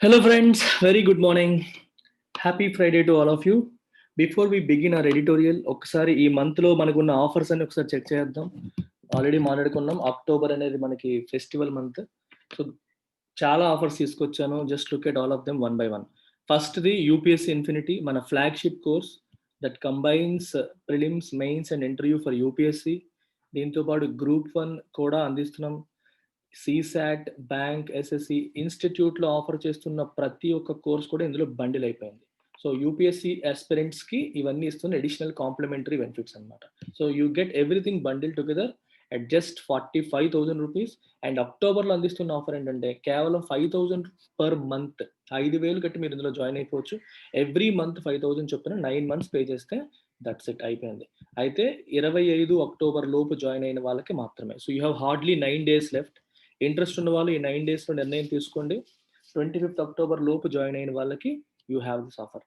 Hello, friends. Very good morning. Happy Friday to all of you. Before we begin our editorial, ఒకసారి ఈ మంత్లో మనకున్న offers అన్ని ఒకసారి చెక్ చేద్దాం. ఆల్రెడీ మాట్లాడుకున్నాం అక్టోబర్ అనేది మనకి ఫెస్టివల్ మంత్. సో చాలా ఆఫర్స్ తీసుకొచ్చాను. Just look at all of them one by one. ఫస్ట్ది యూపీఎస్సీ ఇన్ఫినిటీ, మన flagship course that combines prelims, mains and interview for UPSC. దీంతో పాటు గ్రూప్ 1 కూడా అందిస్తున్నాం. సీసాట్, బ్యాంక్, ఎస్ఎస్సి ఇన్స్టిట్యూట్లో ఆఫర్ చేస్తున్న ప్రతి ఒక్క కోర్స్ కూడా ఇందులో బండిల్ అయిపోయింది. సో యూపీఎస్సీ ఆస్పిరెంట్స్కి ఇవన్నీ ఇస్తున్న అడిషనల్ కాంప్లిమెంటరీ బెనిఫిట్స్ అనమాట. So you get everything bundle together at just 45,000 rupees. And అక్టోబర్లో అందిస్తున్న ఆఫర్ ఏంటంటే కేవలం 5,000 పర్ మంత్. 5,000 కట్టి మీరు ఇందులో జాయిన్ అయిపోవచ్చు. ఎవ్రీ మంత్ 5,000 చొప్పున 9 మంత్స్ పే చేస్తే దట్స్ ఇట్, అయిపోయింది. అయితే 25 అక్టోబర్ లోపు జాయిన్ అయిన వాళ్ళకి మాత్రమే. So you have hardly 9 days left. Interest ఉన్న వాళ్ళు ఈ 9 daysలో నిర్ణయం తీసుకోండి. 25th అక్టోబర్ లోపు జాయిన్ అయిన వాళ్ళకి you have this offer,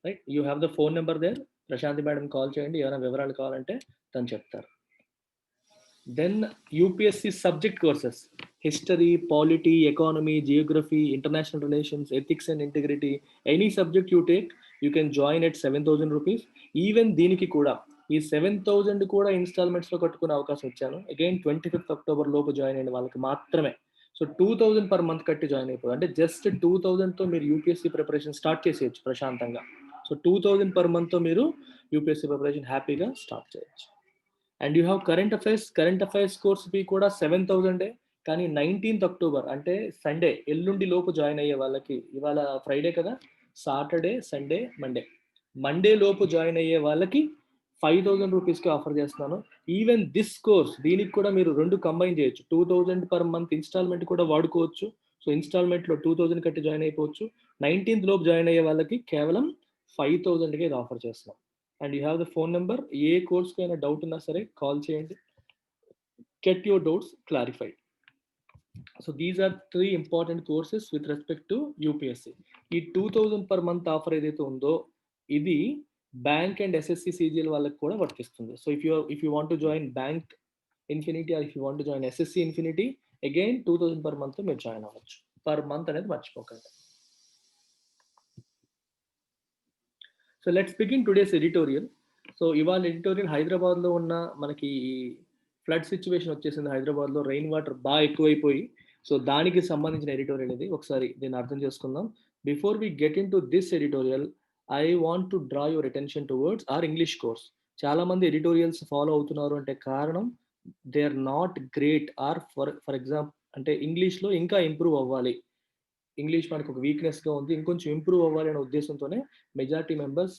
right? You have the phone number there. Prashanti madam call చేయండి, ఏమైనా వివరాలు కావాలంటే తను చెప్తారు. Then UPSC subject courses: history, polity, economy, geography, international relations, ethics and integrity. Any subject you take you can join at 7,000 rupees. Even దీనికి కూడా ఈ 7,000 కూడా ఇన్స్టాల్మెంట్స్లో కట్టుకునే అవకాశం ఇచ్చాను. అగైన్ 25th అక్టోబర్ లోపు జాయిన్ అయిన వాళ్ళకి మాత్రమే. సో 2,000 పర్ మంత్ కట్టి జాయిన్ అయిపోతుంది. అంటే జస్ట్ 2,000తో మీరు యూపీఎస్సీ ప్రిపరేషన్ స్టార్ట్ చేసేయచ్చు ప్రశాంతంగా. సో 2,000 పర్ మంత్తో మీరు యూపీఎస్సీ ప్రిపరేషన్ హ్యాపీగా స్టార్ట్ చేయొచ్చు. And you have current affairs course fee కూడా 7,000. కానీ 19th అక్టోబర్ అంటే సండే, ఎల్లుండి లోపు జాయిన్ అయ్యే వాళ్ళకి, ఇవాళ ఫ్రైడే కదా, సాటర్డే, సండే, మండే లోపు జాయిన్ అయ్యే వాళ్ళకి 5,000 రూపీస్కి ఆఫర్ చేస్తున్నాను. ఈవెన్ దిస్ కోర్స్, దీనికి కూడా మీరు రెండు కంబైన్ చేయొచ్చు. 2,000 పర్ మంత్ ఇన్స్టాల్మెంట్ కూడా వాడుకోవచ్చు. సో ఇన్స్టాల్మెంట్లో 2,000 కట్టి జాయిన్ అయిపోవచ్చు. 19th లోపు జాయిన్ అయ్యే వాళ్ళకి కేవలం 5,000కి ఇది ఆఫర్ చేస్తున్నాం. And you have the phone number. ఏ కోర్స్కి అయినా డౌట్ ఉన్నా సరే కాల్ చేయండి. Get your doubts clarified. So these are 3 important courses with respect to UPSC. ఈ 2,000 పర్ మంత్ ఆఫర్ ఏదైతే ఉందో ఇది బ్యాంక్ అండ్ ఎస్ఎస్సి సీజీఎల్ వాళ్ళకి కూడా వర్తిస్తుంది. So if you want to join bank infinity or if you want to join SSC infinity, again 2,000 per month మీరు join అవ్వచ్చు. Per month అనేది మర్చిపోకండి. So let's begin today's editorial. So ఇవాళ editorial హైదరాబాద్లో ఉన్న మనకి ఫ్లడ్ సిచ్యువేషన్ వచ్చేసింది. హైదరాబాద్లో రెయిన్ వాటర్ బాగా ఎక్కువైపోయి, సో దానికి సంబంధించిన ఎడిటోరియల్ ఇది. ఒకసారి దీన్ని అర్థం చేసుకుందాం. Before we get into this editorial, I want to draw your attention towards our English course. చాలా మంది ఎడిటోరియల్స్ ఫాలో అవుతున్నారు అంటే కారణం they are not great, or for example అంటే ఇంగ్లీష్లో ఇంకా ఇంప్రూవ్ అవ్వాలి, ఇంగ్లీష్ మనకు ఒక వీక్నెస్గా ఉంది, ఇంకొంచెం ఇంప్రూవ్ అవ్వాలి అనే ఉద్దేశంతోనే మెజారిటీ మెంబర్స్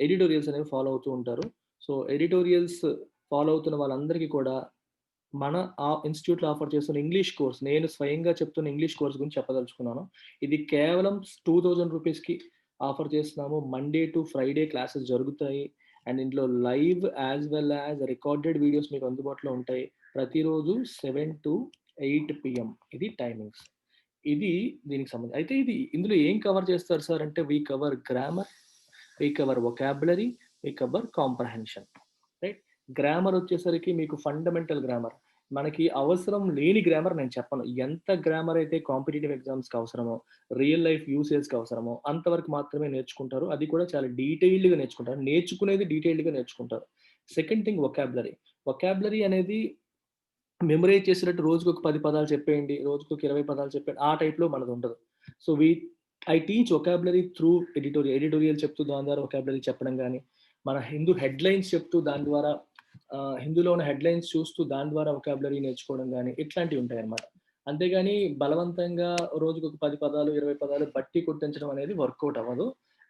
ఎడిటోరియల్స్ అనేవి ఫాలో అవుతూ ఉంటారు. సో ఎడిటోరియల్స్ ఫాలో అవుతున్న వాళ్ళందరికీ కూడా మన ఆ ఇన్స్టిట్యూట్లో ఆఫర్ చేస్తున్న ఇంగ్లీష్ కోర్స్, నేను స్వయంగా చెప్తున్న ఇంగ్లీష్ కోర్స్ గురించి చెప్పదలుచుకున్నాను. ఇది కేవలం 2,000 రూపీస్కి ఆఫర్ చేస్తున్నాము. మండే టు ఫ్రైడే క్లాసెస్ జరుగుతాయి. అండ్ ఇంట్లో live as well as recorded videos మీకు అందుబాటులో ఉంటాయి. ప్రతిరోజు 7 to 8 PM ఇది టైమింగ్స్. ఇది దీనికి సంబంధించి. అయితే ఇది ఇందులో ఏం కవర్ చేస్తారు సార్ అంటే, we cover grammar, we cover vocabulary, we cover comprehension, right? Grammar వచ్చేసరికి మీకు ఫండమెంటల్ గ్రామర్, మనకి అవసరం లేని గ్రామర్ నేను చెప్పను. ఎంత గ్రామర్ అయితే కాంపిటేటివ్ ఎగ్జామ్స్కి అవసరమో, రియల్ లైఫ్ యూసేజ్కి అవసరమో అంతవరకు మాత్రమే నేర్చుకుంటారు. అది కూడా చాలా డీటెయిల్డ్గా నేర్చుకుంటారు. నేర్చుకునేది డీటెయిల్డ్గా నేర్చుకుంటారు. Second thing vocabulary. వొకాబులరీ అనేది మెమరైజ్ చేసినట్టు రోజుకు ఒక 10 పదాలు చెప్పేయండి, రోజుకు ఒక 20 పదాలు చెప్పండి, ఆ టైప్లో మనది ఉండదు. So I teach vocabulary through editorial చెప్తూ దాని ద్వారా వొకాబులరీ చెప్పడం కానీ, మన హిందూ హెడ్లైన్స్ చెప్తూ దాని ద్వారా హిందూలో ఉన్న హెడ్లైన్స్ చూస్తూ దాని ద్వారా వొకాబులరీ నేర్చుకోవడం కానీ, ఇట్లాంటివి ఉంటాయి అన్నమాట. అంతేగాని బలవంతంగా రోజుకు ఒక 10 పదాలు 20 పదాలు బట్టి కొట్టించడం అనేది వర్కౌట్ అవ్వదు.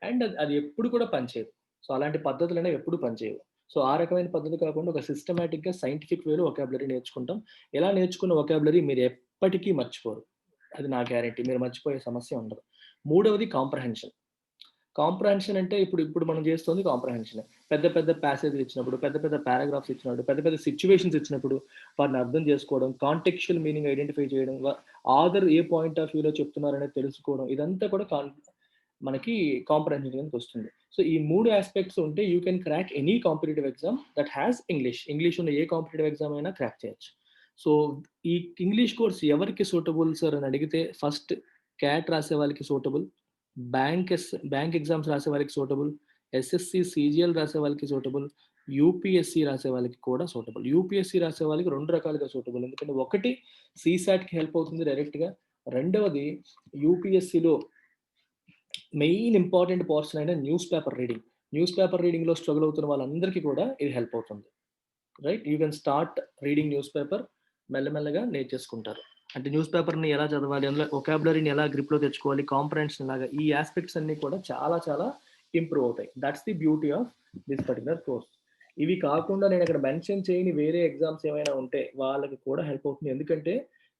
అండ్ అది ఎప్పుడు కూడా పనిచేయదు. సో అలాంటి పద్ధతులు అనేవి ఎప్పుడు పనిచేయవు. సో ఆ రకమైన పద్ధతి కాకుండా ఒక సిస్టమేటిక్గా సైంటిఫిక్ వేలో వొకాబులరీ నేర్చుకుంటాం. ఎలా నేర్చుకున్న వొకాబులరీ మీరు ఎప్పటికీ మర్చిపోరు. అది నా గ్యారంటీ. మీరు మర్చిపోయే సమస్య ఉండదు. మూడవది కాంప్రహెన్షన్. కాంప్రహెన్షన్ అంటే ఇప్పుడు ఇప్పుడు మనం చేస్తుంది కాంప్రహెన్షన్. పెద్ద పెద్ద ప్యాసేజ్లు ఇచ్చినప్పుడు, పెద్ద పెద్ద పారాగ్రాఫ్స్ ఇచ్చినప్పుడు, పెద్ద పెద్ద సిచ్యువేషన్స్ ఇచ్చినప్పుడు వాటిని అర్థం చేసుకోవడం, కాంటెక్చువల్ మీనింగ్ ఐడెంటిఫై చేయడం, ఆథర్ ఏ పాయింట్ ఆఫ్ వ్యూలో చెప్తున్నారనేది తెలుసుకోవడం, ఇదంతా కూడా మనకి కాంప్రహెన్షన్ కిందకి వస్తుంది. సో ఈ 3 ఆస్పెక్ట్స్ ఉంటే you can crack any competitive exam that has English. English ఉన్న ఏ కాంపిటేటివ్ ఎగ్జామ్ అయినా క్రాక్ చేయొచ్చు. సో ఈ ఇంగ్లీష్ కోర్స్ ఎవరికి సూటబుల్ సార్ అని అడిగితే, ఫస్ట్ క్యాట్ రాసే వాళ్ళకి సూటబుల్, బ్యాంక్ ఎగ్జామ్స్ రాసే వాళ్ళకి సూటబుల్, ఎస్ఎస్సి సిజిఎల్ రాసే వాళ్ళకి సూటబుల్, యూపీఎస్సి రాసే వాళ్ళకి కూడా సూటబుల్. యూపీఎస్సి రాసే వాళ్ళకి 2 రకాలుగా సూటబుల్. ఎందుకంటే ఒకటి సీసాట్కి హెల్ప్ అవుతుంది డైరెక్ట్గా, రెండవది యూపీఎస్సిలో మెయిన్ ఇంపార్టెంట్ పోర్షన్ అయిన న్యూస్ పేపర్ రీడింగ్లో స్ట్రగుల్ అవుతున్న వాళ్ళందరికీ కూడా ఇది హెల్ప్ అవుతుంది. Right, you can start reading news paper, మెల్లమెల్లగా నేర్చేసుకుంటారు. అంటే న్యూస్ పేపర్ని ఎలా చదవాలి, అందులో ఒకాబులరీని ఎలా గ్రిప్లో తెచ్చుకోవాలి, కాంపరెంట్స్ ఎలాగా, ఈ ఆస్పెక్ట్స్ అన్ని కూడా చాలా చాలా ఇంప్రూవ్ అవుతాయి. That's the beauty of this particular course. ఇవి కాకుండా నేను ఇక్కడ మెన్షన్ చేయని వేరే ఎగ్జామ్స్ ఏమైనా ఉంటే వాళ్ళకి కూడా హెల్ప్ అవుతుంది. ఎందుకంటే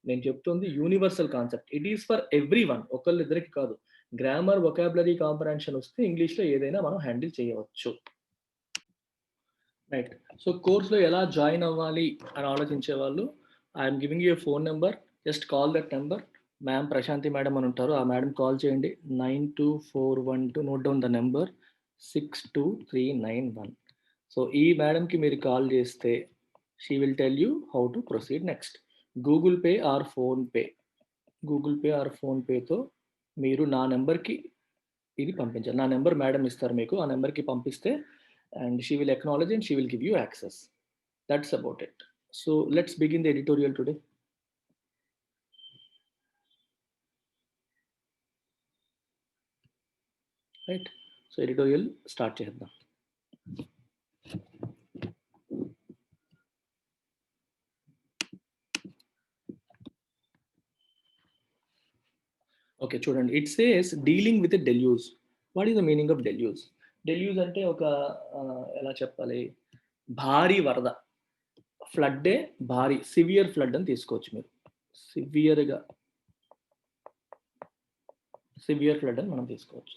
నేను చెప్తుంది universal concept, it is for every one, ఒకళ్ళిద్దరికి కాదు. గ్రామర్, వొకాబులరీ, కాంపరెన్షన్ వస్తే ఇంగ్లీష్లో ఏదైనా మనం హ్యాండిల్ చేయవచ్చు. రైట్, సో కోర్స్లో ఎలా జాయిన్ అవ్వాలి అని ఆలోచించే వాళ్ళు, I'm giving you phone number, just call that number. Ma'am Prashanthi madam అని ఉంటారు, ఆ మేడం కాల్ చేయండి. 92412, note down the number, 62391. So ఈ మేడంకి మీరు కాల్ చేస్తే she will tell you how to proceed next. Google pay or ఫోన్పేతో మీరు నా నెంబర్కి ఇది పంపించాలి. నా నెంబర్ మేడం ఇస్తారు మీకు, ఆ నెంబర్కి పంపిస్తే and she will acknowledge and she will give you access. That's about it. So let's begin the editorial today. Right, so editorial start చేద్దాం. ఓకే, చూడండి, it says dealing with deluge. What is the meaning of deluge? Deluge అంటే ఒక ఎలా చెప్పాలి, భారీ వరద, ఫ్లడ్డే భారీ, severe flood అని తీసుకోవచ్చు మీరు. సివియర్ ఫ్లడ్ అని మనం తీసుకోవచ్చు.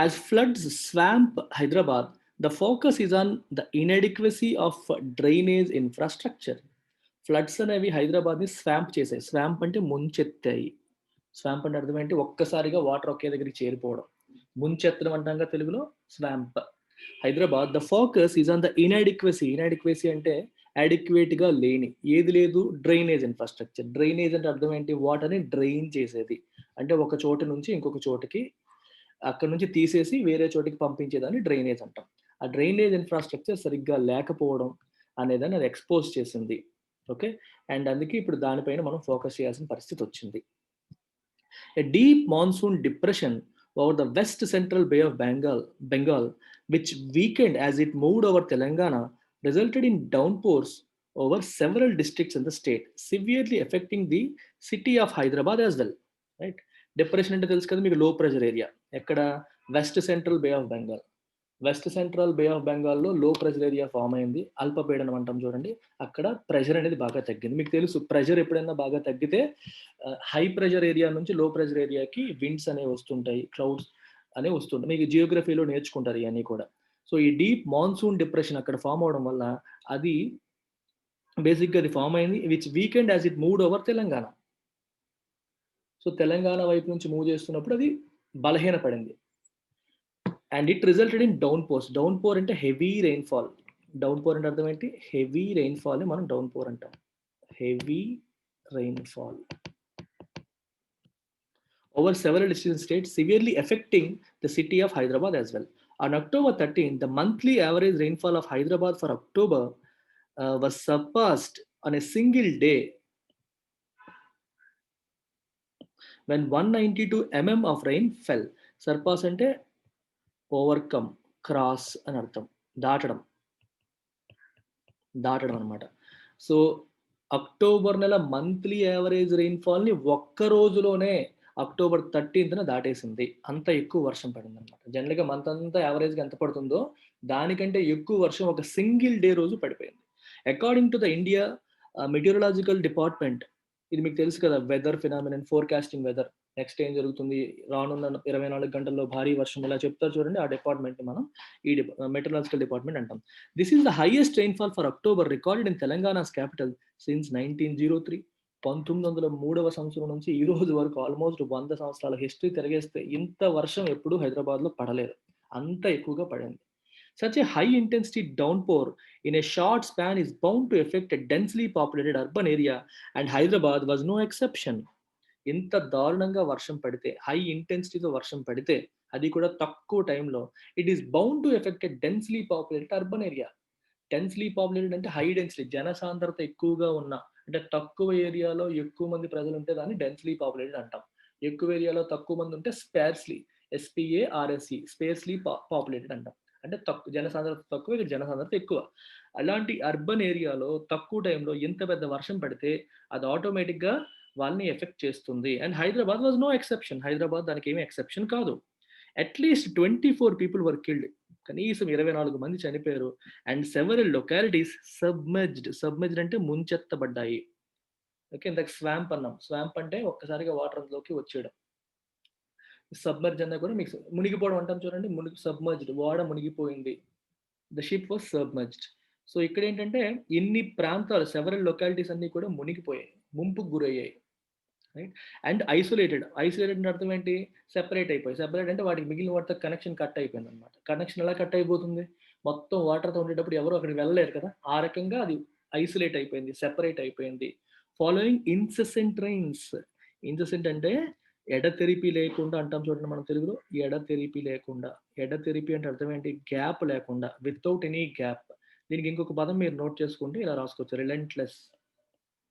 As floods swamp Hyderabad, the focus is on the inadequacy of drainage infrastructure. Floods అనేవి హైదరాబాద్ని స్వాంప్ చేసాయి. స్వాంప్ అంటే ముంచెత్తాయి. స్వాంప్ అంటే అర్థం ఏంటి? ఒక్కసారిగా వాటర్ ఒకే దగ్గరికి చేరిపోవడం. ముంచెత్తడం అంటాంగా తెలుగులో, swamp. Hyderabad, the focus is on the inadequacy అంటే అడిక్వేట్ గా లేని, ఏది లేదు, డ్రైనేజ్ ఇన్ఫ్రాస్ట్రక్చర్. డ్రైనేజ్ అంటే అర్థం ఏంటి? వాటర్ని డ్రైన్ చేసేది, అంటే ఒక చోటు నుంచి ఇంకొక చోటుకి, అక్కడ నుంచి తీసేసి వేరే చోటికి పంపించేదాన్ని డ్రైనేజ్ అంటాం. ఆ డ్రైనేజ్ ఇన్ఫ్రాస్ట్రక్చర్ సరిగ్గా లేకపోవడం అనేదాన్ని అది ఎక్స్పోజ్ చేసింది. ఓకే, అండ్ అందుకే ఇప్పుడు దానిపైన మనం ఫోకస్ చేయాల్సిన పరిస్థితి వచ్చింది. A deep monsoon depression over the west central bay of Bengal, which weakened as it moved over Telangana, resulted in downpours over several districts in the state, severely affecting the city of Hyderabad as well. Right? Depression అంటే తెలుసు కదా మీకు, low pressure area. ఎక్కడ? West central Bay of Bengal. West central Bay of బెంగాల్లో low pressure area form అయింది, అల్పపీడనం అంటాం చూడండి. అక్కడ ప్రెషర్ అనేది బాగా తగ్గింది. మీకు తెలుసు, ప్రెషర్ ఎప్పుడైనా బాగా తగ్గితే హై ప్రెషర్ ఏరియా నుంచి లో ప్రెషర్ ఏరియాకి విండ్స్ అనేవి వస్తుంటాయి, క్లౌడ్స్ అనేవి వస్తుంటాయి. మీకు జియోగ్రఫీలో నేర్చుకుంటారు ఇవన్నీ కూడా. సో ఈ డీప్ మాన్సూన్ డిప్రెషన్ అక్కడ ఫామ్ అవడం వల్ల అది బేసిక్గా అది ఫామ్ అయింది, which weakened as it moved over Telangana. So Telangana వైపు నుంచి మూవ్ చేస్తున్నప్పుడు అది బలహీనపడింది. And it resulted in downpours. Downpour అంటే హెవీ రెయిన్ఫాల్. డౌన్ పోర్ అంటే అర్థం ఏంటి? హెవీ రెయిన్ఫాల్ మనం డౌన్ పోర్ అంటాం. Heavy rainfall over several distant states, severely affecting the city of Hyderabad as well. On October 13, the monthly average rainfall of Hyderabad for October was surpassed on a single day when 192 mm of rain fell. Surpass ante overcome, cross అని అర్థం, దాటడం అనమాట. So October నెల monthly average rainfall ని ఒక్క రోజులోనే October 13th దాటేసింది. అంత ఎక్కువ వర్షం పడింది అనమాట. జనరల్గా మంత్ అంతా యావరేజ్గా ఎంత పడుతుందో దానికంటే ఎక్కువ వర్షం ఒక సింగిల్ డే రోజు పడిపోయింది. According to the India meteorological department, ఇది మీకు తెలుసు కదా, weather phenomenon, forecasting weather, next ఏం జరుగుతుంది, రానున్న 24 గంటల్లో భారీ వర్షం, ఇలా చెప్తారు చూడండి. ఆ డిపార్ట్మెంట్ మనం ఈ మెటీరియలాజికల్ డిపార్ట్మెంట్ అంటాం. This is the highest rainfall for October recorded in Telangana's capital since 1903. 1903వ సంవత్సరం నుంచి ఈ రోజు వరకు ఆల్మోస్ట్ 100 సంవత్సరాల హిస్టరీ తిరిగేస్తే ఇంత వర్షం ఎప్పుడు హైదరాబాద్లో పడలేదు, అంత ఎక్కువగా పడింది. Such a high intensity downpour in a short span is bound to affect a densely populated urban area, and Hyderabad was no exception. ఇంత దారుణంగా వర్షం పడితే, హై ఇంటెన్సిటీతో వర్షం పడితే, అది కూడా తక్కువ టైంలో, it is bound to effect a densely populated urban area. Densely populated అంటే హై డెన్సిటీ, జనసాంద్రత ఎక్కువగా ఉన్న, అంటే తక్కువ ఏరియాలో ఎక్కువ మంది ప్రజలుంటే దాన్ని డెన్స్‌లీ పాపులేటెడ్ అంటాం. ఎక్కువ ఏరియాలో తక్కువ మంది ఉంటే స్పార్స్‌లీ, ఎస్‌పిఏఆర్ఎస్‌ఈ, స్పేస్‌లీ పాపులేటెడ్ అంటాం. అంటే జనసాంద్రత తక్కువ, ఇక్కడ జనసాంద్రత ఎక్కువ. అలాంటి అర్బన్ ఏరియాలో తక్కువ టైంలో ఇంత పెద్ద వర్షం పడితే అది ఆటోమేటిక్‌గా వాళ్ళని ఎఫెక్ట్ చేస్తుంది. And Hyderabad was no exception. Hyderabad దానికి ఏమి ఎక్సెప్షన్ కాదు. At least 24 people were killed. కనీసం 24 మంది చనిపోయారు. And several localities submerged. Submerged అంటే ముంచెత్తబడ్డాయి. ఓకే. ఇందాక స్వాంప్ అన్నాం. స్వాంప్ అంటే ఒక్కసారిగా వాటర్ అందులోకి వచ్చేయడం. సబ్మెర్జ్ అన్నా కూడా మీకు మునిగిపోవడం అంటాం చూడండి. సబ్మెర్జ్డ్, ఓడ మునిగిపోయింది. The ship was submerged. So ఇక్కడేంటంటే ఇన్ని ప్రాంతాలు, సెవెరల్ లొకాలిటీస్ అన్నీ కూడా మునిగిపోయాయి. ముంపుకు గురయ్యాయి. రైట్. And isolated. ఐసోలేటెడ్ అంటే అర్థం ఏంటి? సెపరేట్ అయిపోయి. సెపరేట్ అంటే వాటికి మిగిలిన వాటితో కనెక్షన్ కట్ అయిపోయిందనమాట. కనెక్షన్ ఎలా కట్ అయిపోతుంది? మొత్తం వాటర్‌తో ఉండేటప్పుడు ఎవరు అక్కడికి వెళ్ళలేరు కదా! ఆ రకంగా అది ఐసోలేట్ అయిపోయింది. సెపరేట్ అయిపోయింది. Following incessant rains. ఇన్సెసెంట్ అంటే ఎడతెరిపి లేకుండా అంటాం చూడండి మనం తెలుగులో. ఎడతెరిపి లేకుండా. ఎడతెరిపి అంటే అర్థం ఏంటి? గ్యాప్ లేకుండా. Without any gap. దీనికి ఇంకొక పదం మీరు నోట్ చేసుకుంటే ఇలా రాసుకోవచ్చు. రిలెంట్‌లెస్.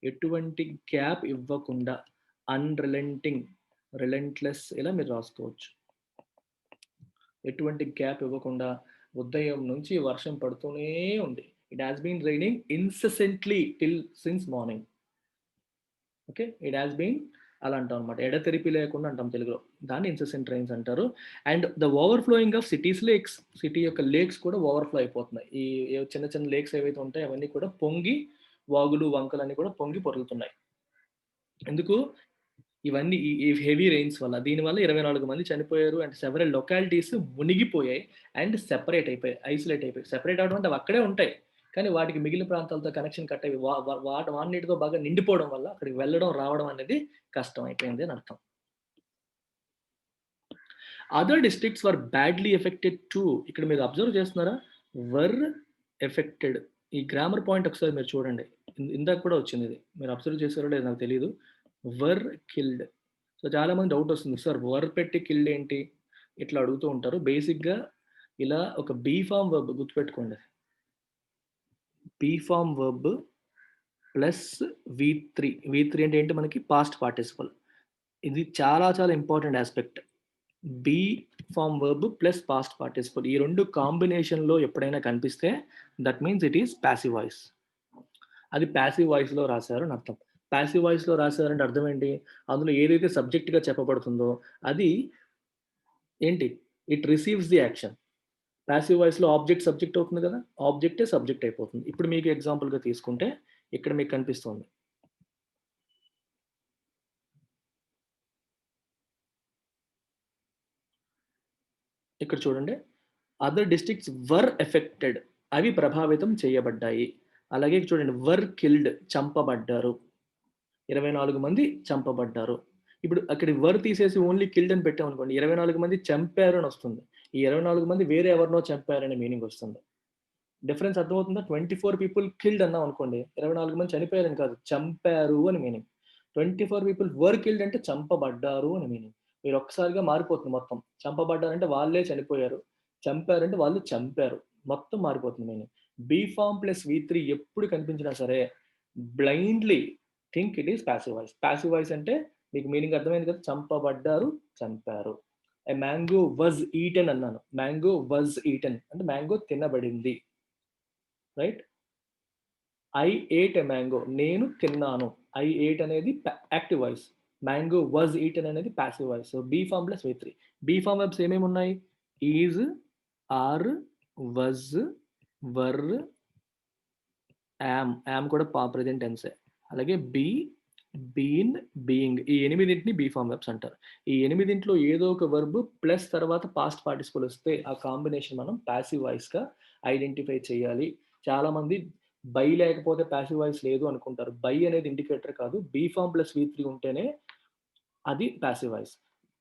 ఎటువంటి గ్యాప్ ఇవ్వకుండా. అన్‌రిలెంటింగ్, రిలెంట్‌లెస్ ఇలా మీరు రాసుకోవచ్చు. ఎటువంటి గ్యాప్ ఇవ్వకుండా ఉదయం నుంచి వర్షం పడుతూనే ఉంది. It has been raining incessantly since morning. Okay. It has been అలా అంటాం అనమాట. ఎడతెరిపి లేకుండా అంటాం తెలుగులో. దాన్ని ఇన్సెసెంట్ రెయిన్స్ అంటారు. And the overflowing of cities lakes. City యొక్క లేక్స్ కూడా ఓవర్‌ఫ్లో అయిపోతున్నాయి. ఈ చిన్న చిన్న లేక్స్ ఏవైతే ఉంటాయో అవన్నీ కూడా పొంగి, వాగులు, వంకలన్నీ కూడా పొంగి పొర్లుతున్నాయి. ఎందుకు? ఇవన్నీ ఈ హెవీ రెయిన్స్ వల్ల. దీనివల్ల 24 మంది చనిపోయారు. అండ్ సెవెరల్ లొకాలిటీస్ మునిగిపోయాయి. అండ్ సెపరేట్ అయిపోయాయి. ఐసోలేట్ అయిపోయాయి. సెపరేట్ అవ్వడం అంటే అవి అక్కడే ఉంటాయి. కానీ వాటికి మిగిలిన ప్రాంతాలతో కనెక్షన్ కట్ అయ్యి వాననీటితో బాగా నిండిపోవడం వల్ల అక్కడికి వెళ్ళడం, రావడం అనేది కష్టం అయిపోయింది అని అర్థం. అదర్ డిస్ట్రిక్ట్స్ వర్ బ్యాడ్లీ ఎఫెక్టెడ్ టూ. ఇక్కడ మీరు అబ్జర్వ్ చేస్తున్నారా? వర్ ఎఫెక్టెడ్. ఈ గ్రామర్ పాయింట్ ఒకసారి మీరు చూడండి. ఇందాక కూడా వచ్చింది ఇది. మీరు అబ్జర్వ్ చేశారో లేదో నాకు తెలీదు. Were killed. సో చాలా మంది డౌట్ వస్తుంది. సార్ వర్ పెట్టి కిల్డ్ ఏంటి? ఇట్లా అడుగుతూ ఉంటారు. బేసిక్‌గా ఇలా ఒక బీ ఫార్మ్ వర్బ్ గుర్తుపెట్టుకోండి. బీ ఫార్మ్ వర్బ్ ప్లస్ వి3. వి3 అంటే ఏంటి మనకి? Past participle. ఇది చాలా చాలా important aspect. Be form verb plus past participle. ఈ 2 కాంబినేషన్‌లో ఎప్పుడైనా కనిపిస్తే that means it is passive voice. అది పాసివ్ వాయిస్‌లో రాశారు అని అర్థం. పాసివ్ వాయిస్‌లో రాశారంటే అర్థం ఏంటి? అందులో ఏదైతే సబ్జెక్ట్‌గా చెప్పబడుతుందో అది ఏంటి? It receives the action. Passive వాయిస్‌లో ఆబ్జెక్ట్ సబ్జెక్ట్ అవుతుంది కదా! ఆబ్జెక్టే సబ్జెక్ట్ అయిపోతుంది. ఇప్పుడు మీకు ఎగ్జాంపుల్‌గా తీసుకుంటే ఇక్కడ మీకు కనిపిస్తుంది. ఇక్కడ చూడండి. అదర్ డిస్ట్రిక్ట్స్ వర్ ఎఫెక్టెడ్. అవి ప్రభావితం చేయబడ్డాయి. అలాగే చూడండి వర్ కిల్డ్ చంపబడ్డారు. 24 మంది చంపబడ్డారు. ఇప్పుడు అక్కడ వర్ తీసేసి ఓన్లీ కిల్డ్ అని పెట్టామనుకోండి. 24 మంది చంపారు అని వస్తుంది. ఈ 24 మంది వేరే ఎవరినో చంపారనే మీనింగ్ వస్తుంది. డిఫరెన్స్ అర్థమవుతుందా? 24 పీపుల్ కిల్డ్ అన్నాం అనుకోండి. 24 మంది చనిపోయారని కాదు. చంపారు అని మీనింగ్. 24 పీపుల్ వర్ కిల్డ్ అంటే చంపబడ్డారు అని మీనింగ్. మీరు ఒక్కసారిగా మారిపోతుంది మొత్తం. చంపబడ్డారంటే వాళ్ళే చనిపోయారు. చంపారంటే వాళ్ళు చంపారు. మొత్తం మారిపోతుంది మీనింగ్. బీ ఫార్మ్ ప్లస్ వి3 ఎప్పుడు కనిపించినా సరే blindly think it is passive voice. Passive voice అంటే మీకు మీనింగ్ అర్థమైంది కదా! చంపబడ్డారు, చంపారు. ఎ మ్యాంగో వాస్ ఈటెన్ అన్నాను. మ్యాంగో వాస్ ఈటెన్ అంటే మ్యాంగో తినబడింది. Right? I ate a mango. నేను తిన్నాను. ఐ ఏట్ అనేది active voice. Mango was eaten అనేది passive voice. So be form plus వి3. బీ ఫార్మ్ వెర్బ్స్ ఏమేమి ఉన్నాయి? ఈజ్, ఆర్, వస్, వర్, యామ్ కూడా ప్రెజెంట్ టెన్సే. అలాగే బీ, బీన్, బీయింగ్. ఈ 8టిని బీ ఫార్మ్ వెర్బ్స్ అంటారు. ఈ 8టిలో ఏదో ఒక వర్బ్ ప్లస్ తర్వాత పాస్ట్ పార్టిసిపల్ వస్తే ఆ కాంబినేషన్ మనం పాసివ్ వాయిస్‌గా ఐడెంటిఫై చేయాలి. చాలామంది బై లేకపోతే పాసివ్ వాయిస్ లేదు అనుకుంటారు. బై అనేది ఇండికేటర్ కాదు. బీ ఫార్మ్ ప్లస్ వి3 ఉంటేనే అది పాసివ్ వాయిస్.